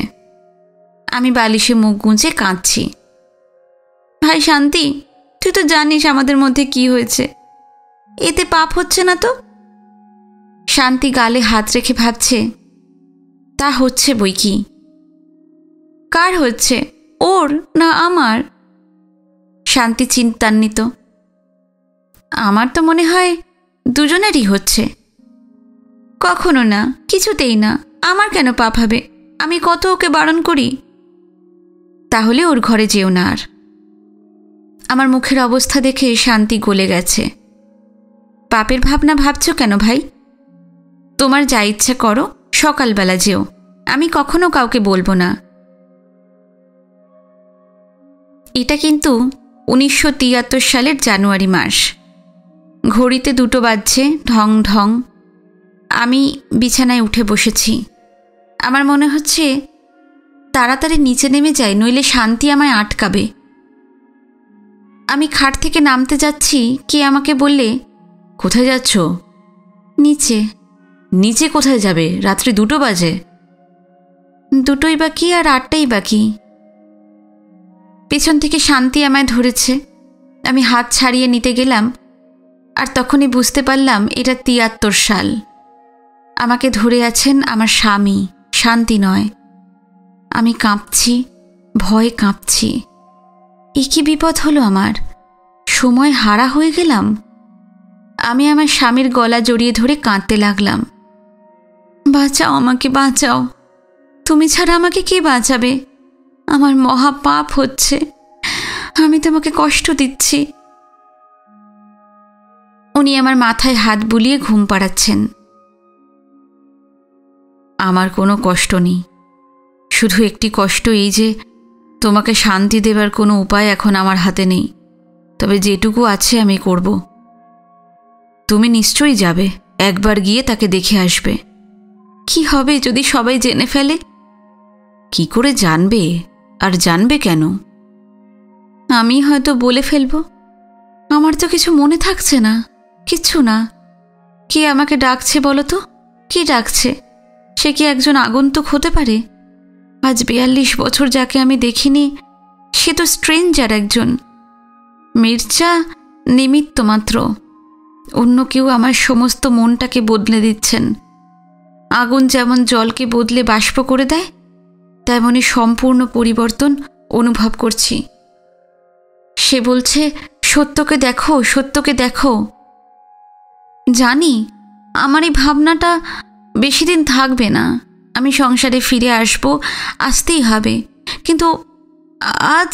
আমি বালিশে মুখ গুঁজে কাঁদছি। ভাই শান্তি, তুই তো জানিস আমাদের মধ্যে কি হয়েছে। এতে পাপ হচ্ছে না তো? শান্তি গালে হাত রেখে ভাবছে, তা হচ্ছে বই কি। কার হচ্ছে, ওর না আমার? শান্তি চিন্তান্বিত। আমার তো মনে হয় দুজনেরই হচ্ছে। কখনো না, কিছুতেই না। আমার কেন পাপ হবে? আমি কত ওকে বারণ করি। তাহলে ওর ঘরে যেও না আর। আমার মুখের অবস্থা দেখে শান্তি গলে গেছে। পাপের ভাবনা ভাবছ কেন ভাই? তোমার যা ইচ্ছা করো, সকালবেলা যেও, আমি কখনো কাউকে বলবো না। এটা কিন্তু 1973 সালের জানুয়ারি মাস। ঘড়িতে 2টো বাজছে, ঢং ঢং। আমি বিছানায় উঠে বসেছি। আমার মনে হচ্ছে তাড়াতাড়ি নিচে নেমে যাই, নইলে শান্তি আমায় আটকাবে। আমি খাট থেকে নামতে যাচ্ছি, কে আমাকে বললে, কোথায় যাচ্ছ? নিচে। নিচে কোথায় যাবে? রাত্রি 2টো বাজে। 2টোই বাকি আর 8টাই বাকি। পেছন থেকে শান্তি আমায় ধরেছে। আমি হাত ছাড়িয়ে নিতে গেলাম, আর তখনই বুঝতে পারলাম এটা 73 সাল। আমাকে ধরে আছেন আমার স্বামী, শান্তি নয়। আমি কাঁপছি, ভয়ে কাঁপছি। এ কি বিপদ হলো আমার? সময় হারা হয়ে গেলাম। আমি আমার স্বামীর গলা জড়িয়ে ধরে কাঁদতে লাগলাম। বাঁচাও আমাকে, বাঁচাও। তুমি ছাড়া আমাকে কে বাঁচাবে? আমার মহা পাপ হচ্ছে। আমি তোমাকে কষ্ট দিচ্ছি। উনি আমার মাথায় হাত বুলিয়ে ঘুম পাড়াচ্ছেন। আমার কোনো কষ্ট নেই, শুধু একটি কষ্ট এই যে তোমাকে শান্তি দেবার কোনো উপায় এখন আমার হাতে নেই। তবে যেটুকু আছে আমি করব। তুমি নিশ্চয়ই যাবে, একবার গিয়ে তাকে দেখে আসবে। কি হবে যদি সবাই জেনে ফেলে? কি করে জানবে? আর জানবে কেন? আমি হয়তো বলে ফেলব। আমার তো কিছু মনে থাকছে না, কিচ্ছু না। কে আমাকে ডাকছে বলো তো? কে ডাকছে? সে কি একজন আগন্তুক হতে পারে? আজ 42 বছর যাকে আমি দেখিনি, সে তো স্ট্রেঞ্জার একজন। মির্জা নিমিত্ত মাত্র। অন্য কেউ আমার সমস্ত মনটাকে বদলে দিচ্ছেন। আগুন যেমন জলকে বদলে বাষ্প করে দেয়, তেমনি সম্পূর্ণ পরিবর্তন অনুভব করছি। সে বলছে, সত্যকে দেখো, সত্যকে দেখো। জানি আমার এই ভাবনাটা বেশি দিন থাকবে না। আমি সংসারে ফিরে আসতেই হবে। কিন্তু আজ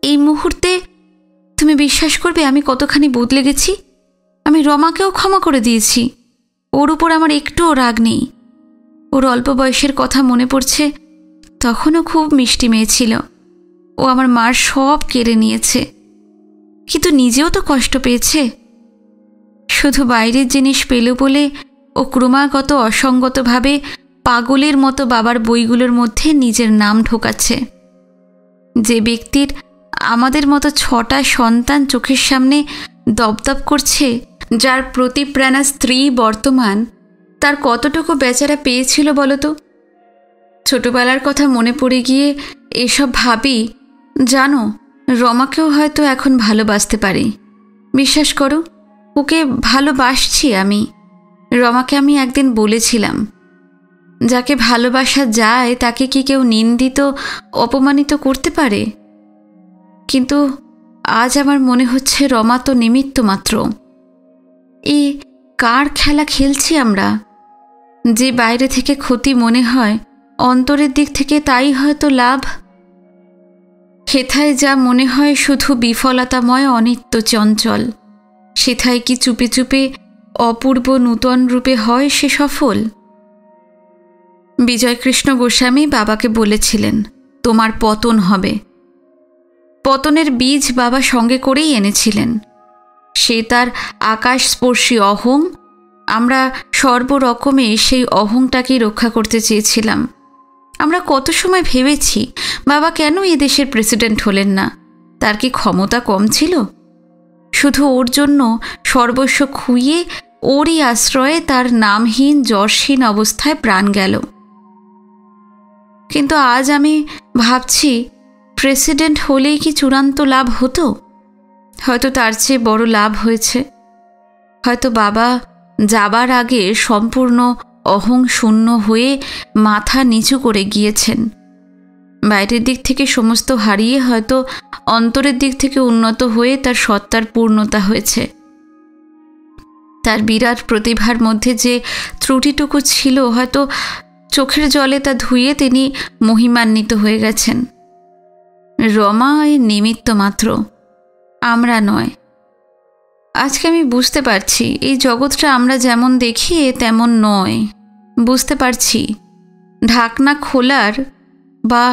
এই মুহূর্তে তুমি বিশ্বাস করবে আমি কতখানি বদলে গেছি? আমি রমাকেও ক্ষমা করে দিয়েছি। ওর উপর আমার একটুও রাগ নেই। ওর অল্প বয়সের কথা মনে পড়ছে। তখনও খুব মিষ্টি মেয়ে ছিল। ও আমার মার সব কেড়ে নিয়েছে, কিন্তু নিজেও তো কষ্ট পেয়েছে। শুধু বাইরের জিনিস পেল বলে ও ক্রমাগত অসঙ্গতভাবে পাগলের মতো বাবার বইগুলোর মধ্যে নিজের নাম ঢোকাচ্ছে। যে ব্যক্তির আমাদের মতো 6টা সন্তান চোখের সামনে দপদপ করছে, যার প্রতিপ্রাণা স্ত্রী বর্তমান, তার কতটুকু বেচারা পেয়েছিল বলো তো? ছোটবেলার কথা মনে পড়ে গিয়ে এসব ভাবি। জানো, রমাকেও হয়তো এখন ভালোবাসতে পারি। বিশ্বাস করো, ওকে ভালোবাসছি আমি। রমাকে আমি একদিন বলেছিলাম, যাকে ভালোবাসা যায় তাকে কি কেউ নিন্দিত, অপমানিত করতে পারে? কিন্তু আজ আমার মনে হচ্ছে রমা তো নিমিত্ত মাত্র। এ কার খেলা খেলছি আমরা? যে বাইরে থেকে ক্ষতি মনে হয়, অন্তরের দিক থেকে তাই হয়তো লাভ। হেথায় যা মনে হয় শুধু বিফলতাময়, অনিত্য, চঞ্চল। সেথায় কি চুপে চুপে অপূর্ব নূতন রূপে হয় সে সফল? বিজয়কৃষ্ণ গোস্বামী বাবাকে বলেছিলেন, তোমার পতন হবে। পতনের বীজ বাবা সঙ্গে করেই এনেছিলেন। সে তার আকাশস্পর্শী অহং, আমরা সর্বরকমে সেই অহংটাকেই রক্ষা করতে চেয়েছিলাম। আমরা কত সময় ভেবেছি বাবা কেন এ দেশের প্রেসিডেন্ট হলেন না? তার কি ক্ষমতা কম ছিল? শুধু ওর জন্য সর্বস্ব খুইয়ে ওরই আশ্রয়ে তার নামহীন যশহীন অবস্থায় প্রাণ গেল। কিন্তু আজ আমি ভাবছি, প্রেসিডেন্ট হলেই কি চূড়ান্ত লাভ হতো? হয়তো তার চেয়ে বড় লাভ হয়েছে। হয়তো বাবা যাবার আগে সম্পূর্ণ অহং শূন্য হয়ে মাথা নিচু করে গিয়েছেন। বাইরের দিক থেকে সমস্ত হারিয়ে হয়তো অন্তরের দিক থেকে উন্নত হয়ে তার সত্তার পূর্ণতা হয়েছে। তার বিরাট প্রতিভার মধ্যে যে ত্রুটিটুকু ছিল, হয়তো চোখের জলে তা ধুয়ে তিনি মহিমান্বিত হয়ে গেছেন। রমা এর নিমিত্ত মাত্র, আমরা নয়। আজকে আমি বুঝতে পারছি এই জগৎটা আমরা যেমন দেখি তেমন নয়। বুঝতে পারছি ঢাকনা খোলার বা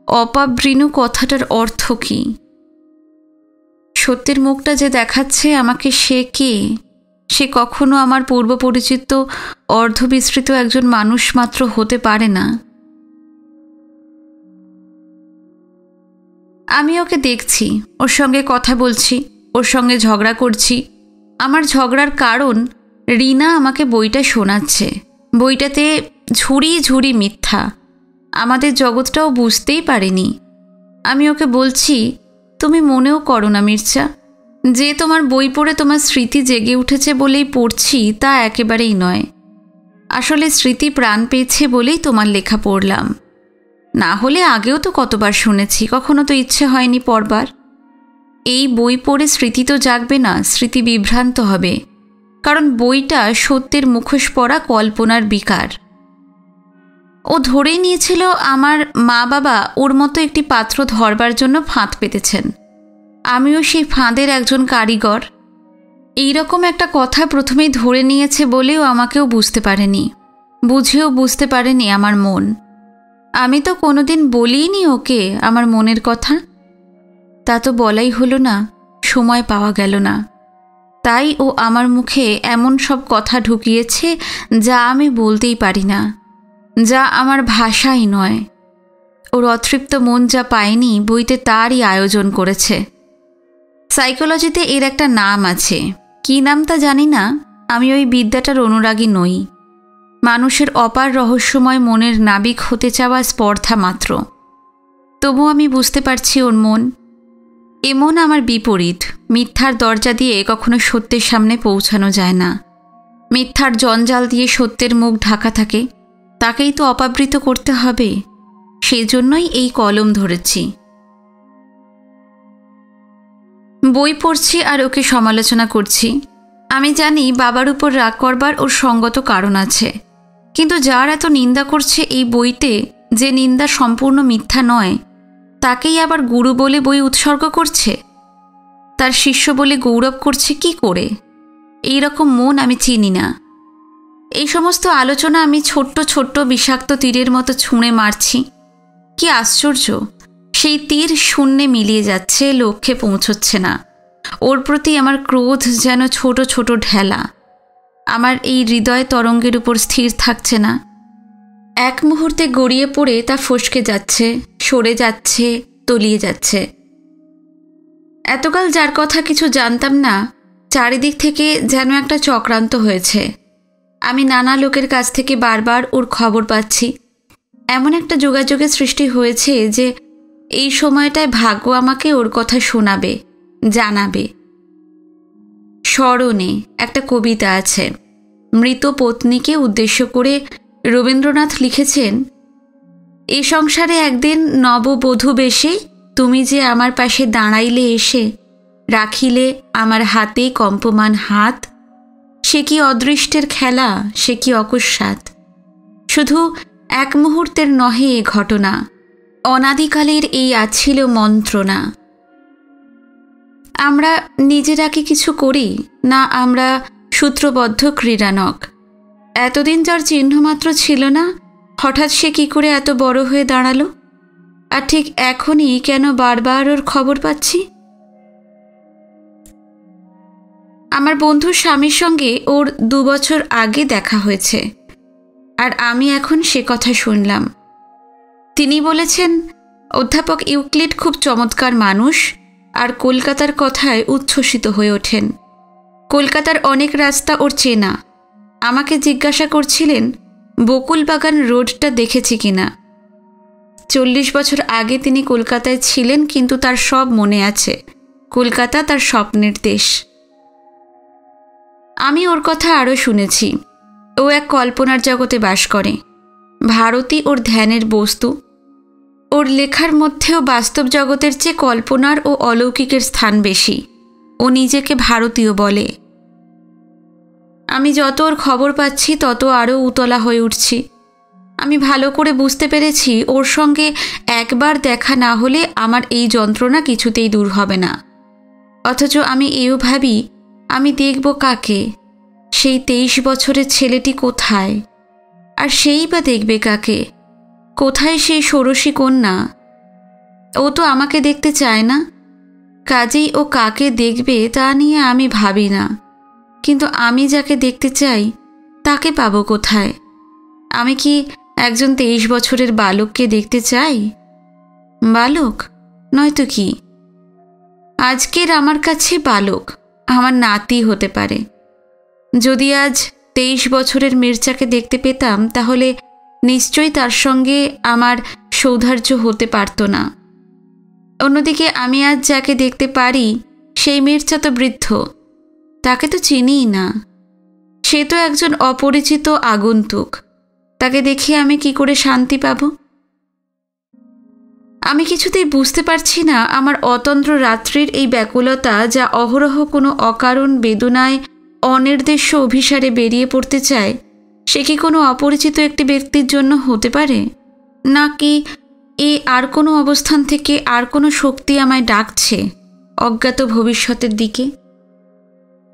অপাবৃণু কথাটার অর্থ কী। সত্যের মুখটা যে দেখাচ্ছে আমাকে, সে কে? সে কখনো আমার পূর্ব পরিচিত অর্ধবিস্তৃত একজন মানুষ মাত্র হতে পারে না। আমি ওকে দেখছি, ওর সঙ্গে কথা বলছি, ওর সঙ্গে ঝগড়া করছি। আমার ঝগড়ার কারণ রিনা আমাকে বইটা শোনাচ্ছে। বইটাতে ঝুড়ি ঝুড়ি মিথ্যা। আমাদের জগৎটাও বুঝতেই পারেনি। আমি ওকে বলছি, তুমি মনেও করো না মির্জা, যে তোমার বই পড়ে তোমার স্মৃতি জেগে উঠেছে বলেই পড়ছি তা একেবারেই নয়। আসলে স্মৃতি প্রাণ পেয়েছে বলেই তোমার লেখা পড়লাম। না হলে আগেও তো কতবার শুনেছি, কখনো তো ইচ্ছে হয়নি পড়বার। এই বই পড়ে স্মৃতি তো জাগবে না, স্মৃতি বিভ্রান্ত হবে, কারণ বইটা সত্যের মুখোশ পরা কল্পনার বিকার। ও ধরেই নিয়েছিল আমার মা বাবা ওর মতো একটি পাত্র ধরবার জন্য ফাঁদ পেতেছেন। আমিও সেই ফাঁদের একজন কারিগর। এইরকম একটা কথা প্রথমেই ধরে নিয়েছে বলেও আমাকেও বুঝতে পারেনি, বুঝেও বুঝতে পারেনি আমার মন। আমি তো কোনোদিন বলিনি ওকে আমার মনের কথা। তা তো বলাই হলো না, সময় পাওয়া গেল না। তাই ও আমার মুখে এমন সব কথা ঢুকিয়েছে যা আমি বলতেই পারি না, যা আমার ভাষাই নয়। ওর অতৃপ্ত মন যা পায়নি বইতে তারই আয়োজন করেছে। সাইকোলজিতে এর একটা নাম আছে, কী নাম তা জানি না। আমি ওই বিদ্যাটার অনুরাগী নই। মানুষের অপার রহস্যময় মনের নাবিক হতে চাওয়া স্পর্ধা মাত্র। তবু আমি বুঝতে পারছি ওর মন। এ মন আমার বিপরীত। মিথ্যার দরজা দিয়ে কখনো সত্যের সামনে পৌঁছানো যায় না। মিথ্যার জঞ্জাল দিয়ে সত্যের মুখ ঢাকা থাকে, তাকেই তো অপাবৃত করতে হবে। সেই জন্যই এই কলম ধরেছি। বই পড়ছি আর ওকে সমালোচনা করছি। আমি জানি বাবার উপর রাগ করবার ওর সঙ্গত কারণ আছে, কিন্তু যার এত নিন্দা করছে এই বইতে, যে নিন্দা সম্পূর্ণ মিথ্যা নয়, তাকেই আবার গুরু বলে বই উৎসর্গ করছে, তার শিষ্য বলে গৌরব করছে কি করে? এই রকম মন আমি চিনি না। এই সমস্ত আলোচনা আমি ছোট্ট ছোট্ট বিষাক্ত তীরের মতো ছুঁড়ে মারছি। কি আশ্চর্য, সেই তীর শূন্যে মিলিয়ে যাচ্ছে, লক্ষ্যে পৌঁছচ্ছে না। ওর প্রতি আমার ক্রোধ যেন ছোট ছোট ঢেলা, আমার এই হৃদয় তরঙ্গের উপর স্থির থাকছে না। এক মুহূর্তে গড়িয়ে পড়ে তা ফসকে যাচ্ছে, সরে যাচ্ছে, তলিয়ে যাচ্ছে। এতকাল যার কথা কিছু জানতাম না, চারিদিক থেকে যেন একটা চক্রান্ত হয়েছে। আমি নানা লোকের কাছ থেকে বারবার ওর খবর পাচ্ছি। এমন একটা যোগাযোগের সৃষ্টি হয়েছে যে এই সময়টায় ভাগ্য আমাকে ওর কথা শোনাবে, জানাবে। স্মরণে একটা কবিতা আছে, মৃত পত্নীকে উদ্দেশ্য করে রবীন্দ্রনাথ লিখেছেন, এ সংসারে একদিন নববধূ বেশে তুমি যে আমার পাশে দাঁড়াইলে এসে, রাখিলে আমার হাতে কম্পমান হাত, সে কি অদৃষ্টের খেলা, সে কি অকস্মাৎ। শুধু এক মুহূর্তের নহে এ ঘটনা, অনাদিকালের এই আছিল মন্ত্রণা। আমরা নিজেরা কি কিছু করি, না আমরা সূত্রবদ্ধ ক্রীড়ানক? এতদিন যার চিহ্নমাত্র ছিল না, হঠাৎ সে কি করে এত বড় হয়ে দাঁড়ালো? আর ঠিক এখনই কেন বারবার ওর খবর পাচ্ছি? আমার বন্ধুর স্বামীর সঙ্গে ওর 2 বছর আগে দেখা হয়েছে, আর আমি এখন সে কথা শুনলাম। তিনি বলেছেন অধ্যাপক ইউক্লিড খুব চমৎকার মানুষ, আর কলকাতার কথায় উচ্ছ্বসিত হয়ে ওঠেন। কলকাতার অনেক রাস্তা ওর চেনা। আমাকে জিজ্ঞাসা করছিলেন বকুলবাগান রোডটা দেখেছি কিনা। 40 বছর আগে তিনি কলকাতায় ছিলেন, কিন্তু তার সব মনে আছে। কলকাতা তার স্বপ্নের দেশ। আমি ওর কথা আরও শুনেছি। ও এক কল্পনার জগতে বাস করে। ভারতই ওর ধ্যানের বস্তু। ওর লেখার মধ্যেও বাস্তব জগতের চেয়ে কল্পনার ও অলৌকিকের স্থান বেশি। ও নিজেকে ভারতীয় বলে। আমি যত ওর খবর পাচ্ছি তত আরও উতলা হয়ে উঠছি। আমি ভালো করে বুঝতে পেরেছি ওর সঙ্গে একবার দেখা না হলে আমার এই যন্ত্রণা কিছুতেই দূর হবে না। অথচ আমি এও ভাবি, আমি দেখব কাকে? সেই 23 বছরের ছেলেটি কোথায়? আর সেই বা দেখবে কাকে? কোথায় সেই ষোড়শী কন্যা? ও তো আমাকে দেখতে চায় না, কাজেই ও কাকে দেখবে তা নিয়ে আমি ভাবি না। কিন্তু আমি যাকে দেখতে চাই তাকে পাবো কোথায়? আমি কি একজন 23 বছরের বালককে দেখতে চাই? বালক নয়তো কি? আজকের আমার কাছে বালক আমার নাতি হতে পারে। যদি আজ 23 বছরের মির্জাকে দেখতে পেতাম, তাহলে নিশ্চয়ই তার সঙ্গে আমার সৌধার্য হতে পারত না। অন্যদিকে আমি আজ যাকে দেখতে পারি সেই মির্জা তো বৃদ্ধ, তাকে তো চিনিই না। সে তো একজন অপরিচিত আগন্তুক। তাকে দেখে আমি কি করে শান্তি পাব? আমি কিছুতেই বুঝতে পারছি না আমার অতন্দ্র রাত্রির এই ব্যাকুলতা, যা অহরহ কোনো অকারণ বেদনায় অনির্দেশ্য অভিসারে বেরিয়ে পড়তে চায়, সে কি কোনো অপরিচিত একটি ব্যক্তির জন্য হতে পারে, নাকি এ আর কোনো অবস্থান থেকে আর কোনো শক্তি আমায় ডাকছে অজ্ঞাত ভবিষ্যতের দিকে?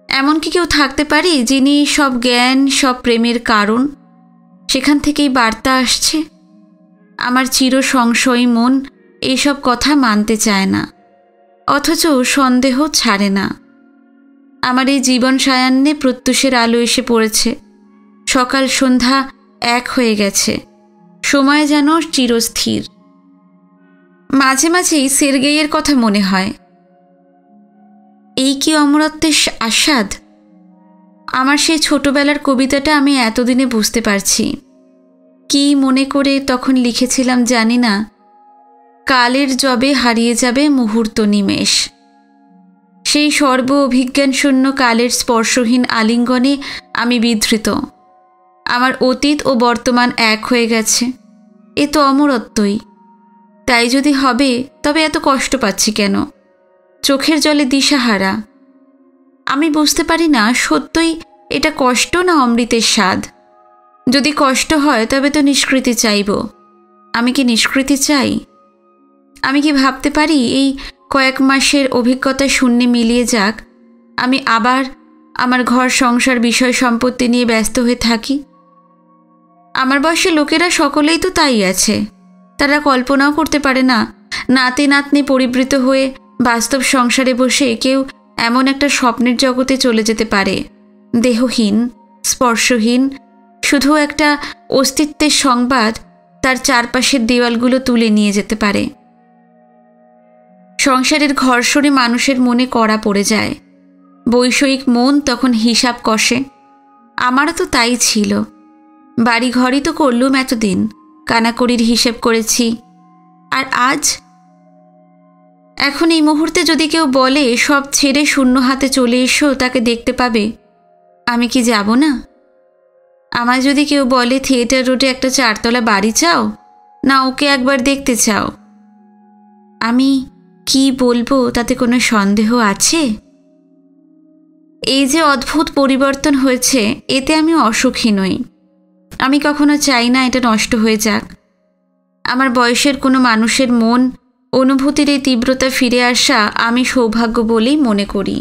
এমন কি কেউ থাকতে পারে যিনি সব জ্ঞান, সব প্রেমের কারণ? সেখান থেকেই বার্তা আসছে। আমার চির সংশয়ী মন এইসব কথা মানতে চায় না, অথচ সন্দেহ ছাড়ে না। আমার এই জীবন সায়ান্নে প্রত্যুষের আলো এসে পড়েছে। সকাল সন্ধ্যা এক হয়ে গেছে। সময় যেন চিরস্থির। মাঝে মাঝেই সের্গেইয়ের কথা মনে হয়। এই কি অমরত্বের আস্বাদ! আমার সেই ছোটবেলার কবিতাটা আমি এতদিনে বুঝতে পারছি। কি মনে করে তখন লিখেছিলাম জানি না, কালের জবে হারিয়ে যাবে মুহূর্ত নিমেষ। সেই সর্ব অভিজ্ঞানশূন্য কালের স্পর্শহীন আলিঙ্গনে আমি বিধৃত। আমার অতীত ও বর্তমান এক হয়ে গেছে। এ তো অমরত্বই। তাই যদি হবে, তবে এত কষ্ট পাচ্ছি কেন? চোখের জলে দিশাহারা। আমি বুঝতে পারি না সত্যই এটা কষ্ট না অমৃতের স্বাদ। যদি কষ্ট হয় তবে তো নিষ্কৃতি চাইব। আমি কি নিষ্কৃতি চাই? আমি কি ভাবতে পারি এই কয়েক মাসের অভিজ্ঞতা শূন্যে মিলিয়ে যাক, আমি আবার আমার ঘর সংসার বিষয় সম্পত্তি নিয়ে ব্যস্ত হয়ে থাকি? আমার বয়সী লোকেরা সকলেই তো তাই আছে। তারা কল্পনাও করতে পারে না নাতি নাতনি পরিবৃত হয়ে বাস্তব সংসারে বসে কেউ এমন একটা স্বপ্নের জগতে চলে যেতে পারে, দেহহীন, স্পর্শহীন, শুধু একটা অস্তিত্বের সংবাদ তার চারপাশের দেওয়ালগুলো তুলে নিয়ে যেতে পারে। সংসারের ঘর্ষণে মানুষের মনে কড়া পড়ে যায়। বৈষয়িক মন তখন হিসাব কষে। আমারও তো তাই ছিল। বাড়ি ঘরই তো করলুম এতদিন, কানাকড়ির হিসেব করেছি। আর আজ, এখন এই মুহূর্তে যদি কেউ বলে সব ছেড়ে শূন্য হাতে চলে এসো, তাকে দেখতে পাবে, আমি কি যাব না? আমায় যদি কেউ বলে থিয়েটার রোডে একটা 4 তলা বাড়ি চাও, না ওকে একবার দেখতে চাও, আমি কি বলবো তাতে কোনো সন্দেহ আছে? এই যে অদ্ভুত পরিবর্তন হয়েছে, এতে আমি অসুখী নই। আমি কখনো চাই না এটা নষ্ট হয়ে যাক। আমার বয়সের কোনো মানুষের মন অনুভূতির এই তীব্রতা ফিরে আসা আমি সৌভাগ্য বলেই মনে করি।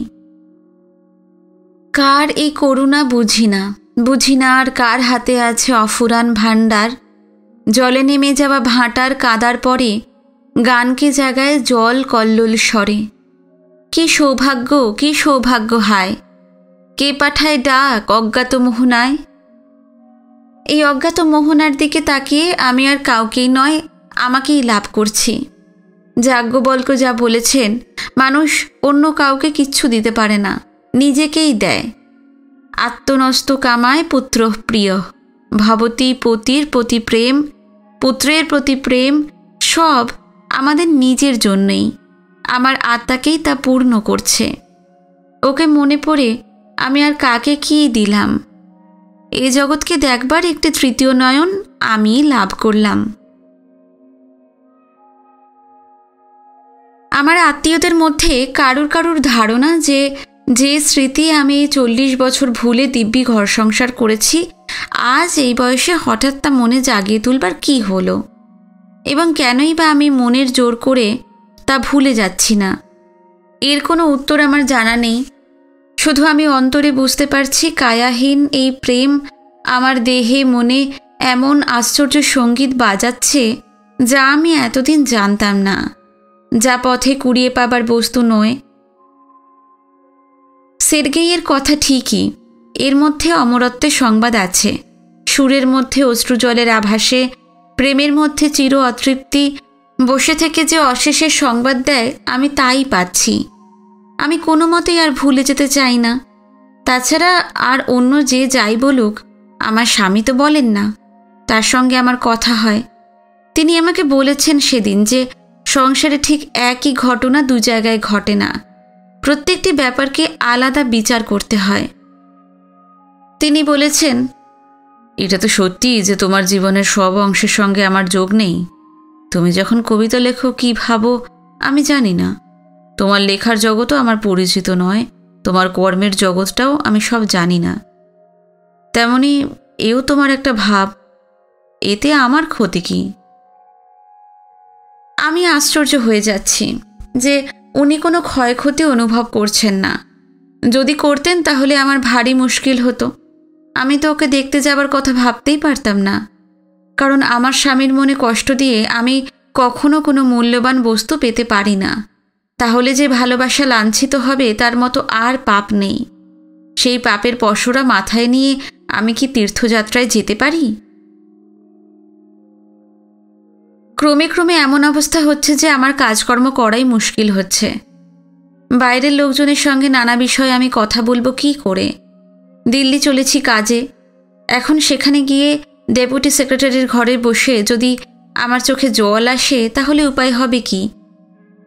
কার এই করুণা বুঝি না আর কার হাতে আছে অফুরান ভাণ্ডার। জলে নেমে যাওয়া ভাঁটার কাদার পরে গানকে জাগায় জল কল্লোল স্বরে। কি সৌভাগ্য হায়, কে পাঠায় ডাক অজ্ঞাত মোহনায়। এই অজ্ঞাত মোহনার দিকে তাকিয়ে আমি আর কাউকেই নয়, আমাকেই লাভ করছি। যাজ্ঞবল্ক্য যা বলেছেন, মানুষ অন্য কাউকে কিচ্ছু দিতে পারে না, নিজেকেই দেয়। আত্মনস্ত কামায় পুত্র প্রিয়, ভবতী পতির প্রতি প্রেম, পুত্রের প্রতি প্রেম, সব আমাদের নিজের জন্যই। আমার আত্মাকেই তা পূর্ণ করছে। ওকে মনে পড়ে আমি আর কাকে কি দিলাম। এই জগৎকে দেখবার একটি তৃতীয় নয়ন আমি লাভ করলাম। আমার আত্মীয়দের মধ্যে কারুর ধারণা যে স্মৃতি আমি 40 বছর ভুলে দিব্যি ঘর সংসার করেছি, আজ এই বয়সে হঠাৎ তা মনে জাগিয়ে তুলবার কি হলো, এবং কেনই বা আমি মনের জোর করে তা ভুলে যাচ্ছি না, এর কোনো উত্তর আমার জানা নেই। শুধু আমি অন্তরে বুঝতে পারছি কায়াহীন এই প্রেম আমার দেহে মনে এমন আশ্চর্য সঙ্গীত বাজাচ্ছে যা আমি এতদিন জানতাম না, যা পথে কুড়িয়ে পাবার বস্তু নয়। সের্গেইয়ের কথা ঠিকই, এর মধ্যে অমরত্বের সংবাদ আছে। সুরের মধ্যে অশ্রুজলের আভাসে, প্রেমের মধ্যে চির অতৃপ্তি, বসে থেকে যে অশেষের সংবাদ দেয় আমি তাই পাচ্ছি। আমি কোনো মতেই আর ভুলে যেতে চাই না। তাছাড়া আর অন্য যে যাই বলুক, আমার স্বামী তো বলেন না, তার সঙ্গে আমার কথা হয়। তিনি আমাকে বলেছেন সেদিন যে সংসারে ঠিক একই ঘটনা দু জায়গায় ঘটে না, প্রত্যেকটি ব্যাপারকে আলাদা বিচার করতে হয়। তিনি বলেছেন, এটা তো সত্যি যে তোমার জীবনের সব অংশের সঙ্গে আমার যোগ নেই। তুমি যখন কবিতা লেখো কি ভাবো আমি জানি না, তোমার লেখার জগৎও আমার পরিচিত নয়, তোমার কর্মের জগৎটাও আমি সব জানি না। তেমনি এও তোমার একটা ভাব, এতে আমার ক্ষতি কি? আমি আশ্চর্য হয়ে যাচ্ছি যে উনি কোনো ক্ষয়ক্ষতি অনুভব করছেন না। যদি করতেন তাহলে আমার ভারী মুশকিল হতো। আমি তো ওকে দেখতে যাবার কথা ভাবতেই পারতাম না, কারণ আমার স্বামীর মনে কষ্ট দিয়ে আমি কখনো কোনো মূল্যবান বস্তু পেতে পারি না। তাহলে যে ভালোবাসা লাঞ্ছিত হবে তার মতো আর পাপ নেই। সেই পাপের পশরা মাথায় নিয়ে আমি কি তীর্থযাত্রায় যেতে পারি? ক্রমে এমন অবস্থা হচ্ছে যে আমার কাজকর্ম করাই মুশকিল হচ্ছে। বাইরের লোকজনের সঙ্গে নানা বিষয়ে আমি কথা বলবো কি করে? দিল্লি চলেছি কাজে। এখন সেখানে গিয়ে ডেপুটি সেক্রেটারির ঘরে বসে যদি আমার চোখে জল আসে তাহলে উপায় হবে কি?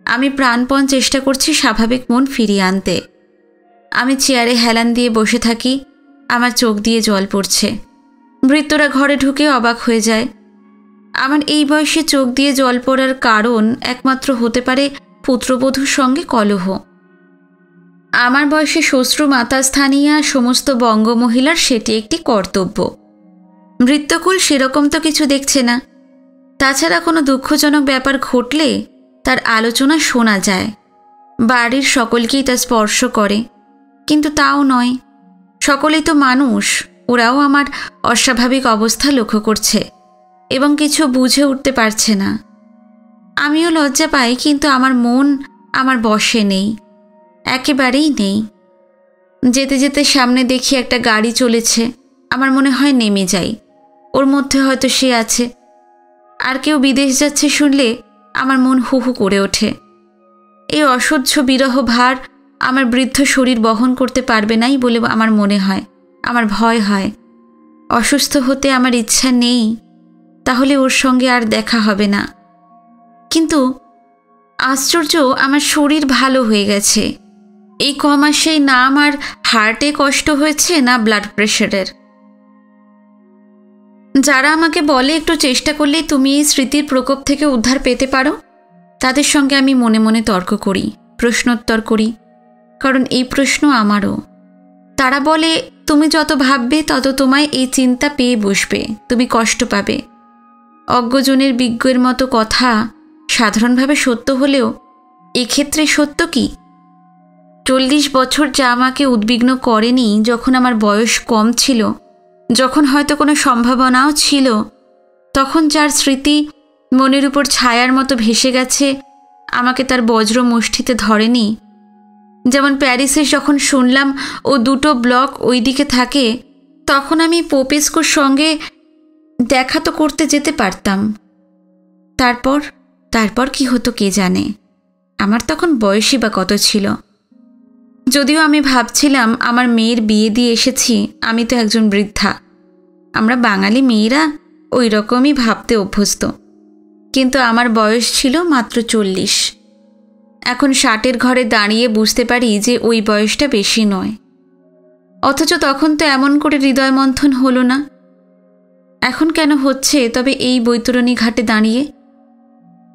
আমি প্রাণপণ চেষ্টা করছি স্বাভাবিক মন ফিরিয়ে আনতে। আমি চেয়ারে হেলান দিয়ে বসে থাকি, আমার চোখ দিয়ে জল পড়ছে। ভৃত্যরা ঘরে ঢুকে অবাক হয়ে যায়। আমার এই বয়সে চোখ দিয়ে জল পড়ার কারণ একমাত্র হতে পারে পুত্রবধূর সঙ্গে কলহ। আমার বয়সে শ্বশ্রু মাতাস্থানীয়া সমস্ত বঙ্গমহিলার সেটি একটি কর্তব্য। ভৃত্যকুল সেরকম তো কিছু দেখছে না। তাছাড়া কোনো দুঃখজনক ব্যাপার ঘটলে তার আলোচনা শোনা যায়, বাড়ির সকলকেই তা স্পর্শ করে। কিন্তু তাও নয়, সকলেই তো মানুষ, ওরাও আমার অস্বাভাবিক অবস্থা লক্ষ্য করছে এবং কিছু বুঝে উঠতে পারছে না। আমিও লজ্জা পাই, কিন্তু আমার মন আমার বশে নেই, একেবারেই নেই। যেতে যেতে সামনে দেখি একটা গাড়ি চলেছে, আমার মনে হয় নেমে যাই, ওর মধ্যে হয়তো সে আছে। আর কেউ বিদেশ যাচ্ছে শুনলে আমার মন হু হু করে ওঠে। এই অসহ্য বিরহ ভার আমার বৃদ্ধ শরীর বহন করতে পারবে নাই বলে আমার মনে হয়, আমার ভয় হয়। অসুস্থ হতে আমার ইচ্ছা নেই, তাহলে ওর সঙ্গে আর দেখা হবে না। কিন্তু আশ্চর্য, আমার শরীর ভালো হয়ে গেছে। এই কমাসেই না আমার হার্টে কষ্ট হয়েছে না ব্লাড প্রেশারের। যারা আমাকে বলে একটু চেষ্টা করলেই তুমি এই স্মৃতির প্রকোপ থেকে উদ্ধার পেতে পারো, তাদের সঙ্গে আমি মনে মনে তর্ক করি, প্রশ্নোত্তর করি, কারণ এই প্রশ্ন আমারও। তারা বলে তুমি যত ভাববে তত তোমায় এই চিন্তা পেয়ে বসবে, তুমি কষ্ট পাবে। অজ্ঞজনের বিজ্ঞের মতো কথা সাধারণভাবে সত্য হলেও এক্ষেত্রে সত্য কি? 40 বছর যা আমাকে উদ্বিগ্ন করেনি, যখন আমার বয়স কম ছিল, যখন হয়তো কোনো সম্ভাবনাও ছিল, তখন যার স্মৃতি মনের উপর ছায়ার মতো ভেসে গেছে, আমাকে তার বজ্র মুষ্টিতে ধরেনি। যেমন প্যারিসে যখন শুনলাম ও 2টো ব্লক ওই দিকে থাকে, তখন আমি পোপেস্কুর সঙ্গে দেখা তো করতে যেতে পারতাম। তারপর কি হতো কে জানে। আমার তখন বয়সই বা কত ছিল। যদিও আমি ভাবছিলাম আমার মেয়ের বিয়ে দিয়ে এসেছি, আমি তো একজন বৃদ্ধা। আমরা বাঙালি মেয়েরা ওই রকমই ভাবতে অভ্যস্ত। কিন্তু আমার বয়স ছিল মাত্র 40। এখন 60-এর ঘরে দাঁড়িয়ে বুঝতে পারি যে ওই বয়সটা বেশি নয়। অথচ তখন তো এমন করে হৃদয় মন্থন হলো না। এখন কেন হচ্ছে তবে এই বৈতরণী ঘাটে দাঁড়িয়ে?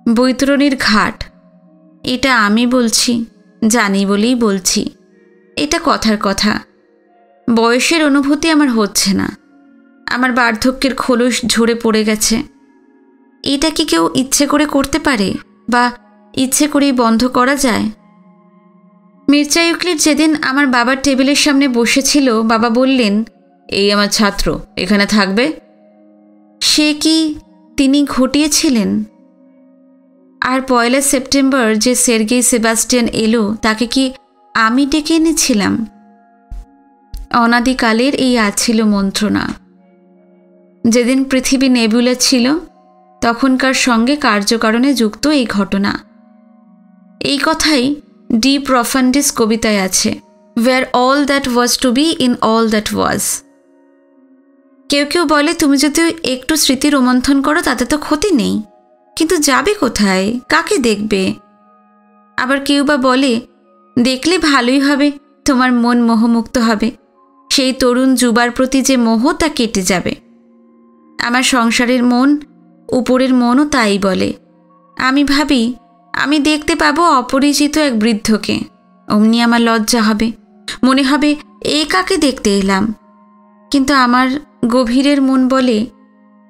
বৈতরণীর ঘাট, এটা আমি বলছি, জানি বলেই বলছি। এটা কথার কথা। বয়সের অনুভূতি আমার হচ্ছে না। আমার বার্ধক্যের খোলস ঝরে পড়ে গেছে। এটা কি কেউ ইচ্ছে করে করতে পারে, বা ইচ্ছে করেই বন্ধ করা যায়? মির্জা ইউক্লিড যেদিন আমার বাবার টেবিলের সামনে বসেছিল, বাবা বললেন, এই আমার ছাত্র, এখানে থাকবে। সে কি তিনি ঘটিয়েছিলেন? আর 1 সেপ্টেম্বর যে সের্গেই সেবাস্টিয়ান এলো, তাকে কি আমি ডেকে এনেছিলাম? অনাদিকালের এই আজ ছিল মন্ত্রণা। যেদিন পৃথিবী নেবুলা ছিল, তখনকার সঙ্গে কার্যকারণে যুক্ত এই ঘটনা। এই কথাই ডি প্রফান্ডিস কবিতায় আছে, where all that was to be in all that was। কেউ কেউ বলে, তুমি যদি একটু স্মৃতি রোমন্থন করো তাতে তো ক্ষতি নেই, কিন্তু যাবে কোথায়, কাকে দেখবে? আবার কেউ বা বলে, দেখলে ভালোই হবে, তোমার মন মোহমুক্ত হবে, সেই তরুণ যুবার প্রতি যে মোহ তা কেটে যাবে। আমার সংসারের মন, উপরের মনও তাই বলে। আমি ভাবি, আমি দেখতে পাবো অপরিচিত এক বৃদ্ধকে, অমনি আমার লজ্জা হবে, মনে হবে এ কাকে দেখতে এলাম। কিন্তু আমার গভীরের মন বলে,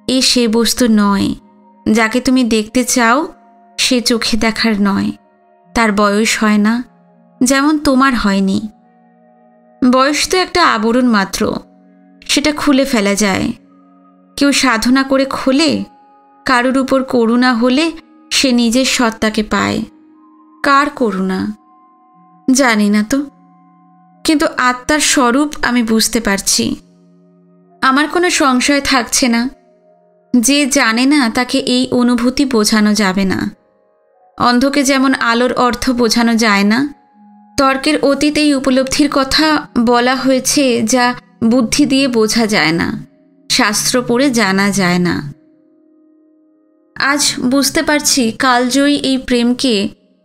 এ সে বস্তু নয়, যাকে তুমি দেখতে চাও সে চোখে দেখার নয়, তার বয়স হয় না, যেমন তোমার হয়নি। বয়স তো একটা আবরণ মাত্র, সেটা খুলে ফেলা যায়। কেউ সাধনা করে খোলে, কারোর উপর করুণা হলে সে নিজের সত্তাকে পায়। কার করুণা জানি না তো, কিন্তু আত্মার স্বরূপ আমি বুঝতে পারছি। আমার কোনো সংশয় থাকছে না। যে জানে না তাকে এই অনুভূতি বোঝানো যাবে না। অন্ধকে যেমন আলোর অর্থ বোঝানো যায় না, তর্কের অতীত এই উপলব্ধির কথা বলা হয়েছে যা বুদ্ধি দিয়ে বোঝা যায় না, শাস্ত্র পড়ে জানা যায় না। আজ বুঝতে পারছি, কালজয়ী এই প্রেমকে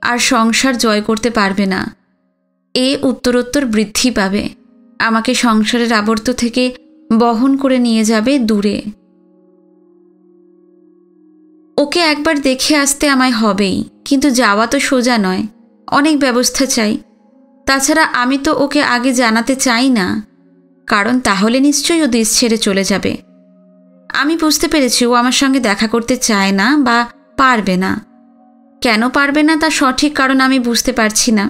আর সংসার জয় করতে পারবে না। এ উত্তরোত্তর বৃদ্ধি পাবে, আমাকে সংসারের আবর্ত থেকে বহন করে নিয়ে যাবে দূরে। ওকে একবার দেখে আসতে আমায় হবেই, কিন্তু যাওয়া তো সোজা নয়, অনেক ব্যবস্থা চাই। তাছাড়া আমি তো ওকে আগে জানাতে চাই না, কারণ তাহলে নিশ্চয়ই ও দেশ ছেড়ে চলে যাবে। আমি বুঝতে পেরেছি ও আমার সঙ্গে দেখা করতে চায় না বা পারবে না। কেন পারবে না তা সঠিক কারণ আমি বুঝতে পারছি না।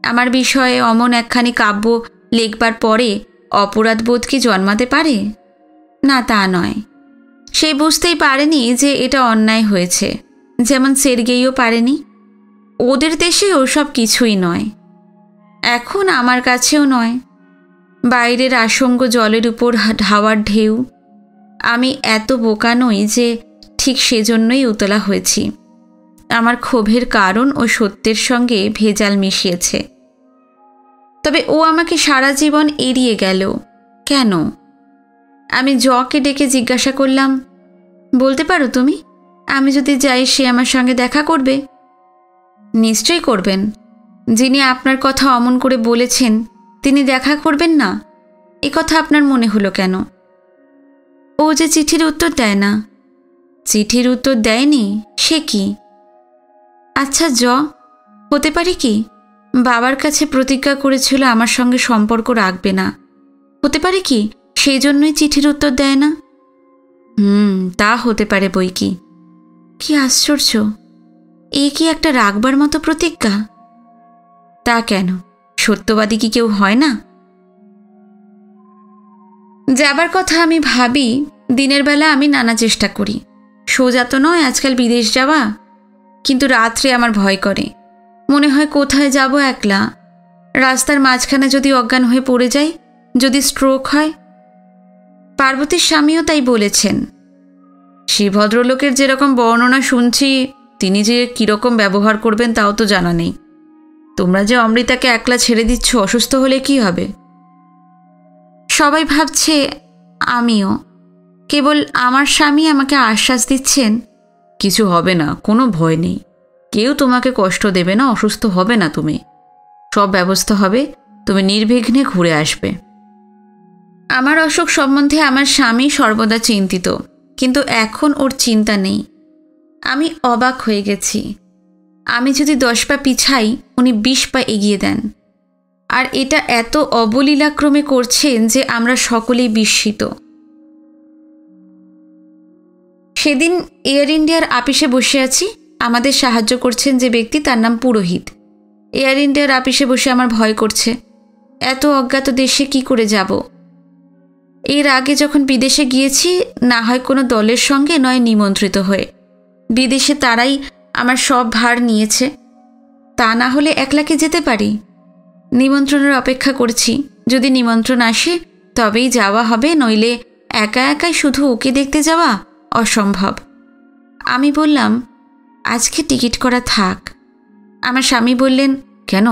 আমার বিষয়ে অমন একখানি কাব্য লেখবার পরে অপরাধবোধ কি জন্মাতে পারে? না, তা নয়। সে বুঝতেই পারেনি যে এটা অন্যায় হয়েছে, যেমন সের্গেইও পারেনি। ওদের দেশে ওসব কিছুই নয়, এখন আমার কাছেও নয়। বাইরের আসঙ্গ জলের উপর হাওয়ার ঢেউ। আমি এত বোকা নই যে ঠিক সেজন্যই উতলা হয়েছি। আমার ক্ষোভের কারণ ও সত্যের সঙ্গে ভেজাল মিশিয়েছে। তবে ও আমাকে সারা জীবন এড়িয়ে গেল কেন? আমি জকে ডেকে জিজ্ঞাসা করলাম, বলতে পারো তুমি, আমি যদি যাই সে আমার সঙ্গে দেখা করবে? নিশ্চয়ই করবেন। যিনি আপনার কথা অমন করে বলেছেন তিনি দেখা করবেন না, এ কথা আপনার মনে হলো কেন? ও যে চিঠির উত্তর দেয় না। চিঠির উত্তর দেয়নি সে কি? আচ্ছা হতে পারে কি বাবার কাছে প্রতিজ্ঞা করেছিল আমার সঙ্গে সম্পর্ক রাখবে না। হতে পারে কি সেই জন্যই চিঠির উত্তর দেয় না? তা হতে পারে বই কি। কি আশ্চর্য! এ কি একটা রাখবার মতো প্রতিজ্ঞা? তা কেন, সত্যবাদী কি কেউ হয় না? যাবার কথা আমি ভাবি, দিনের বেলা আমি নানা চেষ্টা করি। সোজা তো নয় আজকাল বিদেশ যাওয়া, কিন্তু রাত্রে আমার ভয় করে। মনে হয় কোথায় যাব একলা, রাস্তার মাঝখানে যদি অজ্ঞান হয়ে পড়ে যাই, যদি স্ট্রোক হয়। পার্বতীর স্বামীও তাই বলেছেন। সেই ভদ্রলোকের যেরকম বর্ণনা শুনছি, তিনি যে কীরকম ব্যবহার করবেন তাও তো জানা নেই। তোমরা যে অমৃতাকে একলা ছেড়ে দিচ্ছ, অসুস্থ হলে কি হবে? সবাই ভাবছে আমিও। কেবল আমার স্বামী আমাকে আশ্বাস দিচ্ছেন, কিছু হবে না, কোনো ভয় নেই, কেউ তোমাকে কষ্ট দেবে না, অসুস্থ হবে না তুমি, সব ব্যবস্থা হবে, তুমি নির্বিঘ্নে ঘুরে আসবে। আমার অসুখ সম্বন্ধে আমার স্বামী সর্বদা চিন্তিত, কিন্তু এখন ওর চিন্তা নেই। আমি অবাক হয়ে গেছি। আমি যদি 10 পা পিছাই, উনি 20 পা এগিয়ে দেন। আর এটা এত অবলীলাক্রমে করছেন যে আমরা সকলেই বিস্মিত। সেদিন এয়ার ইন্ডিয়ার আপিসে বসে আছি। আমাদের সাহায্য করছেন যে ব্যক্তি, তার নাম পুরোহিত। এয়ার ইন্ডিয়ার আপিসে বসে আমার ভয় করছে। এত অজ্ঞাত দেশে কি করে যাব? এর আগে যখন বিদেশে গিয়েছি, না হয় কোনো দলের সঙ্গে, নয় নিমন্ত্রিত হয়ে। বিদেশে তারাই আমার সব ভার নিয়েছে, তা না হলে একলাকে যেতে পারি। নিমন্ত্রণের অপেক্ষা করছি, যদি নিমন্ত্রণ আসে তবেই যাওয়া হবে, নইলে একা একাই শুধু ওকে দেখতে যাওয়া অসম্ভব। আমি বললাম, আজকে টিকিট করা থাক। আমার স্বামী বললেন, কেন?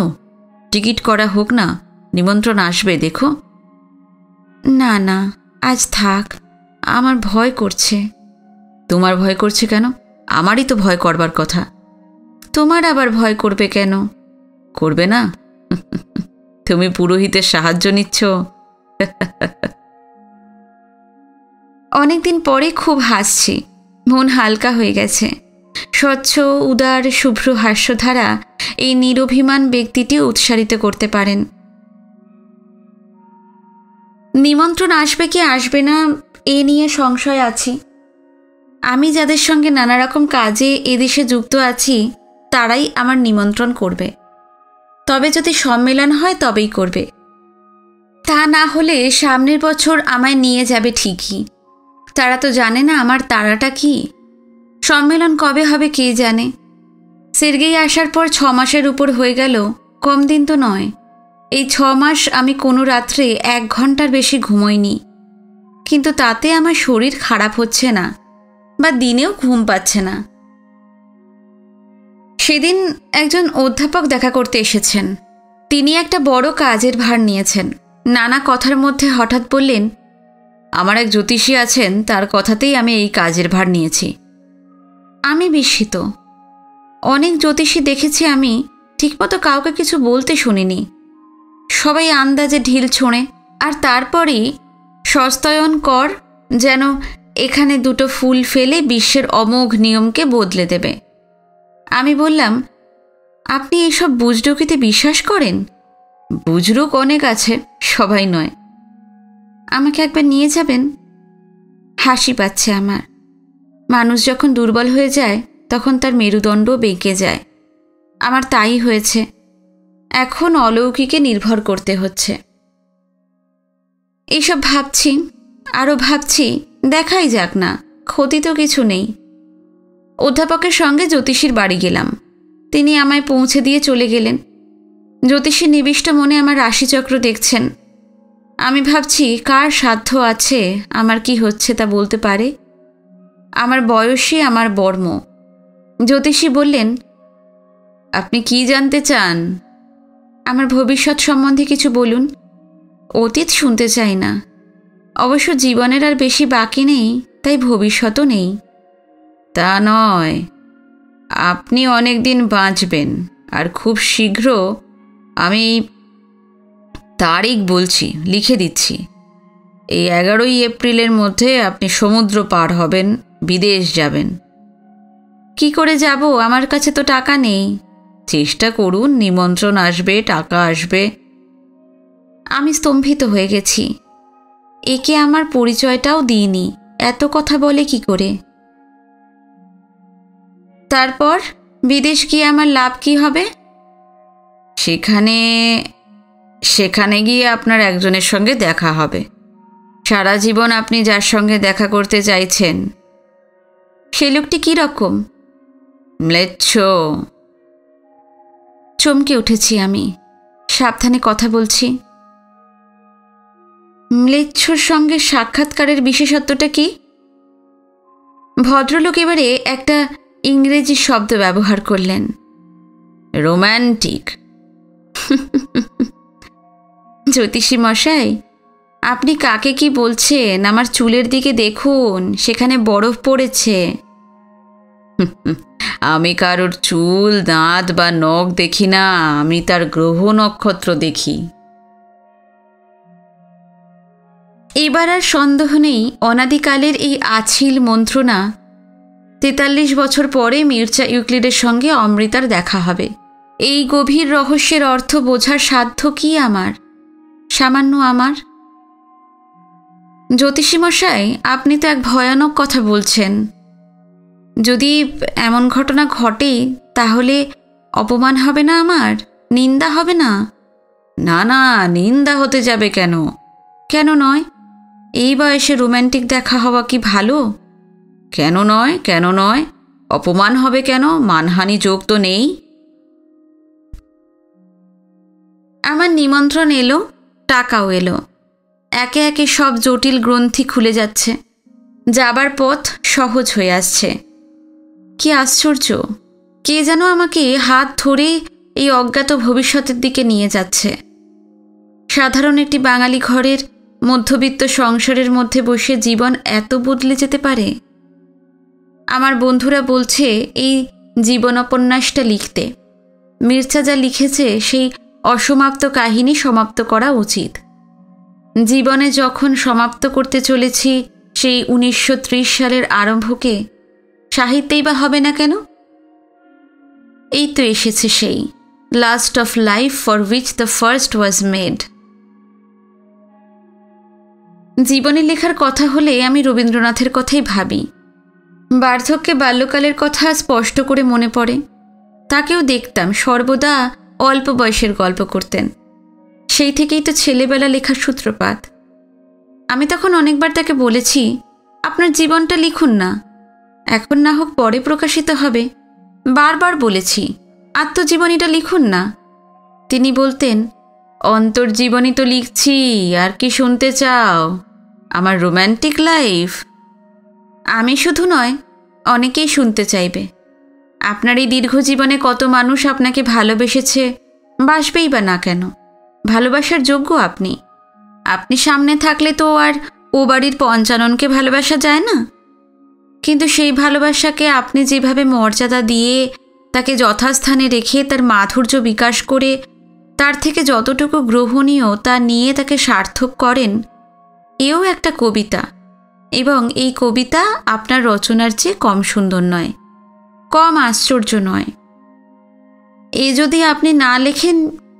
টিকিট করা হোক না, নিমন্ত্রণ আসবে দেখো। না না, আজ থাক, আমার ভয় করছে। তোমার ভয় করছে কেন? আমারই তো ভয় করবার কথা। তোমার আবার ভয় করবে কেন? করবে না? তুমি পুরোহিতের সাহায্য নিচ্ছ। অনেকদিন পরে খুব হাসছি, মন হালকা হয়ে গেছে। স্বচ্ছ উদার শুভ্র হাস্যধারা এই নিরভিমান ব্যক্তিটি উৎসারিত করতে পারেন। নিমন্ত্রণ আসবে কি আসবে না এ নিয়ে সংশয় আছি। আমি যাদের সঙ্গে নানা রকম কাজে এদেশে যুক্ত আছি, তারাই আমার নিমন্ত্রণ করবে। তবে যদি সম্মেলন হয় তবেই করবে, তা না হলে সামনের বছর আমায় নিয়ে যাবে ঠিকই। তারা তো জানে না আমার তাড়াটা কি। সম্মেলন কবে হবে কে জানে। সের্গেই আসার পর 6 মাসের উপর হয়ে গেল, কম দিন তো নয়। এই 6 মাস আমি কোনো রাত্রে 1 ঘন্টার বেশি ঘুমোইনি, কিন্তু তাতে আমার শরীর খারাপ হচ্ছে না, বা দিনেও ঘুম পাচ্ছে না। সেদিন একজন অধ্যাপক দেখা করতে এসেছেন। তিনি একটা বড় কাজের ভার নিয়েছেন। নানা কথার মধ্যে হঠাৎ বললেন, আমার এক জ্যোতিষী আছেন, তার কথাতেই আমি এই কাজের ভার নিয়েছি। আমি বিস্মিত। অনেক জ্যোতিষী দেখেছি আমি, ঠিকমতো কাউকে কিছু বলতে শুনিনি। সবাই আন্দাজে ঢিল ছোঁড়ে, আর তারপরই সস্তায়ন কর, যেন এখানে 2টো ফুল ফেলে বিশ্বের অমোঘ নিয়মকে বদলে দেবে। আমি বললাম, আপনি এইসব বুজরুকিতে বিশ্বাস করেন? বুজরুক অনেক আছে, সবাই নয়। আমাকে একবার নিয়ে যাবেন? হাসি পাচ্ছে আমার। মানুষ যখন দুর্বল হয়ে যায়, তখন তার মেরুদণ্ড বেঁকে যায়। আমার তাই হয়েছে। এখন অলৌকিকে নির্ভর করতে হচ্ছে। এইসব ভাবছি, আরও ভাবছি, দেখাই যাক না, ক্ষতি তো কিছু নেই। অধ্যাপকের সঙ্গে জ্যোতিষীর বাড়ি গেলাম। তিনি আমায় পৌঁছে দিয়ে চলে গেলেন। জ্যোতিষী নিবিষ্ট মনে আমার রাশিচক্র দেখছেন। আমি ভাবছি, কার সাধ্য আছে আমার কি হচ্ছে তা বলতে পারে? আমার বয়সী, আমার বর্ম। জ্যোতিষী বললেন, আপনি কি জানতে চান? আমার ভবিষ্যৎ সম্বন্ধে কিছু বলুন। অতীত শুনতে চাই না। অবশ্য জীবনের আর বেশি বাকি নেই, তাই ভবিষ্যৎও নেই। তা নয়, আপনি অনেক দিন বাঁচবেন, আর খুব শীঘ্র। আমি তারিখ বলছি, লিখে দিচ্ছি। এই 11ই এপ্রিলের মধ্যে আপনি সমুদ্র পার হবেন, বিদেশ যাবেন। কি করে যাব? আমার কাছে তো টাকা নেই। চেষ্টা করুন, নিমন্ত্রণ আসবে, টাকা আসবে। আমি স্তম্ভিত হয়ে গেছি। একে আমার পরিচয়টাও দিইনি, এত কথা বলে কি করে? তারপর বিদেশ গিয়ে আমার লাভ কি হবে? সেখানে গিয়ে আপনার একজনের সঙ্গে দেখা হবে। সারা জীবন আপনি যার সঙ্গে দেখা করতে চাইছেন। সে লোকটি কী রকম? ম্লেচ্ছ। চমকে উঠেছি আমি। সাবধানে কথা বলছি। ম্লেচ্ছর সঙ্গে সাক্ষাৎকারের বিশেষত্বটা কি? ভদ্রলোক এবারে একটা ইংরেজি শব্দ ব্যবহার করলেন, রোম্যান্টিক। জ্যোতিষী মশাই, আপনি কাকে কি বলছেন? আমার চুলের দিকে দেখুন, সেখানে বরফ পড়েছে। আমি কারোর চুল, দাঁত বা নখ দেখি না, আমি তার গ্রহ নক্ষত্র দেখি। এবার আর সন্দেহ নেই, অনাদিকালের এই আছিল মন্ত্রণা 43 বছর পরে মির্জা ইউক্লিডের সঙ্গে অমৃতার দেখা হবে। এই গভীর রহস্যের অর্থ বোঝার সাধ্য কি আমার? সামান্য আমার? জ্যোতিষীমশাই, আপনি তো এক ভয়ানক কথা বলছেন। যদি এমন ঘটনা ঘটে তাহলে অপমান হবে না আমার? নিন্দা হবে না? না না, নিন্দা হতে যাবে কেন? কেন নয়? এই বয়সে রোম্যান্টিক দেখা হওয়া কি ভালো? কেন নয়, কেন নয়? অপমান হবে কেন? মানহানি যোগ তো নেই। আমার নিমন্ত্রণ এলো, টাকাও এলো। একে একে সব জটিল গ্রন্থি খুলে যাচ্ছে। যাবার পথ সহজ হয়ে আসছে। কি আশ্চর্য! কে যেন আমাকে হাত ধরে এই অজ্ঞাত ভবিষ্যতের দিকে নিয়ে যাচ্ছে। সাধারণ একটি বাঙালি ঘরের মধ্যবিত্ত সংসারের মধ্যে বসে জীবন এত বদলে যেতে পারে? আমার বন্ধুরা বলছে এই জীবনোপন্যাসটা লিখতে। মির্জা যা লিখেছে সেই অসমাপ্ত কাহিনী সমাপ্ত করা উচিত। জীবনে যখন সমাপ্ত করতে চলেছি সেই 1930 সালের আরম্ভকে, সাহিত্যেই বা হবে না কেন? এই তো এসেছে সেই last of life for which the first was made. জীবনে লেখার কথা হলে আমি রবীন্দ্রনাথের কথাই ভাবি। বার্ধক্যে বাল্যকালের কথা স্পষ্ট করে মনে পড়ে। তাকেও দেখতাম সর্বদা অল্প বয়সের গল্প করতেন। সেই থেকেই তো ছেলেবেলা লেখার সূত্রপাত। আমি তখন অনেকবার তাকে বলেছি, আপনার জীবনটা লিখুন না, এখন না হোক পরে প্রকাশিত হবে। বারবার বলেছি, আত্মজীবনীটা লিখুন না। তিনি বলতেন, অন্তর্জীবনী তো লিখছি, আর কি শুনতে চাও? আমার রোম্যান্টিক লাইফ? আমি শুধু নয়, অনেকেই শুনতে চাইবে। আপনার এই দীর্ঘ জীবনে কত মানুষ আপনাকে ভালোবেসেছে, বাসবেই বা না কেন? ভালোবাসার যোগ্য আপনি। আপনি সামনে থাকলে তো আর ও বাড়ির পঞ্চাননকে ভালোবাসা যায় না। কিন্তু সেই ভালোবাসাকে আপনি যেভাবে মর্যাদা দিয়ে, তাকে যথাস্থানে রেখে, তার মাধুর্য বিকাশ করে, তার থেকে যতটুকু গ্রহণীয় তা নিয়ে তাকে সার্থক করেন, এও একটা কবিতা। এবং এই কবিতা আপনার রচনার চেয়ে কম সুন্দর নয়, কম আশ্চর্য নয়। এ যদি আপনি না লেখেন,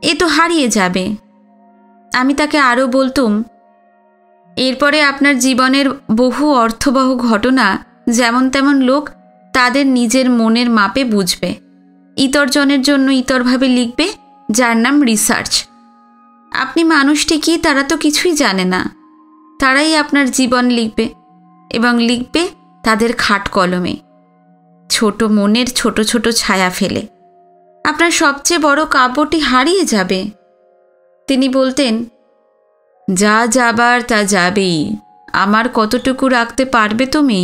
এ তো হারিয়ে যাবে। আমি তাকে আরও বলতুম, এরপরে আপনার জীবনের বহু অর্থবহ ঘটনা যেমন তেমন লোক তাদের নিজের মনের মাপে বুঝবে, ইতরজনের জন্য ইতরভাবে লিখবে, যার নাম রিসার্চ। আপনি মানুষটি কি তারা তো কিছুই জানে না। তারাই আপনার জীবন লিখবে, এবং লিখবে তাদের খাট কলমে, ছোট মনের ছোট ছোট ছায়া ফেলে। আপনার সবচেয়ে বড় কাব্যটি হারিয়ে যাবে। তিনি বলতেন, যা যাবার তা যাবেই, আমার কতটুকু রাখতে পারবে তুমি?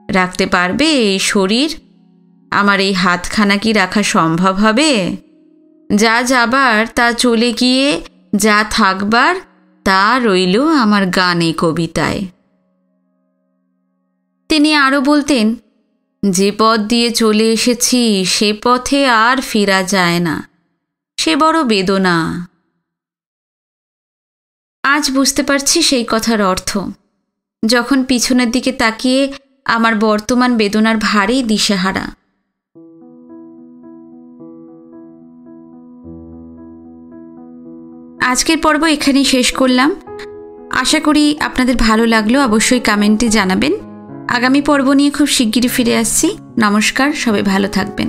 রাখতে পারবে এই শরীর? আমার এই হাতখানা কি রাখা সম্ভব হবে? যা যাবার তা চলে গিয়ে, যা থাকবার তা রইল আমার গানে কবিতায়। তিনি আরও বলতেন, যে পথ দিয়ে চলে এসেছি সে পথে আর ফেরা যায় না, সে বড় বেদনা। আজ বুঝতে পারছি সেই কথার অর্থ, যখন পিছনের দিকে তাকিয়ে আমার বর্তমান বেদনার ভারেই দিশেহারা। আজকের পর্ব এখানেই শেষ করলাম। আশা করি আপনাদের ভালো লাগলো। অবশ্যই কমেন্টে জানাবেন। আগামী পর্ব নিয়ে খুব শিগগিরই ফিরে আসছি। নমস্কার, সবাই ভালো থাকবেন।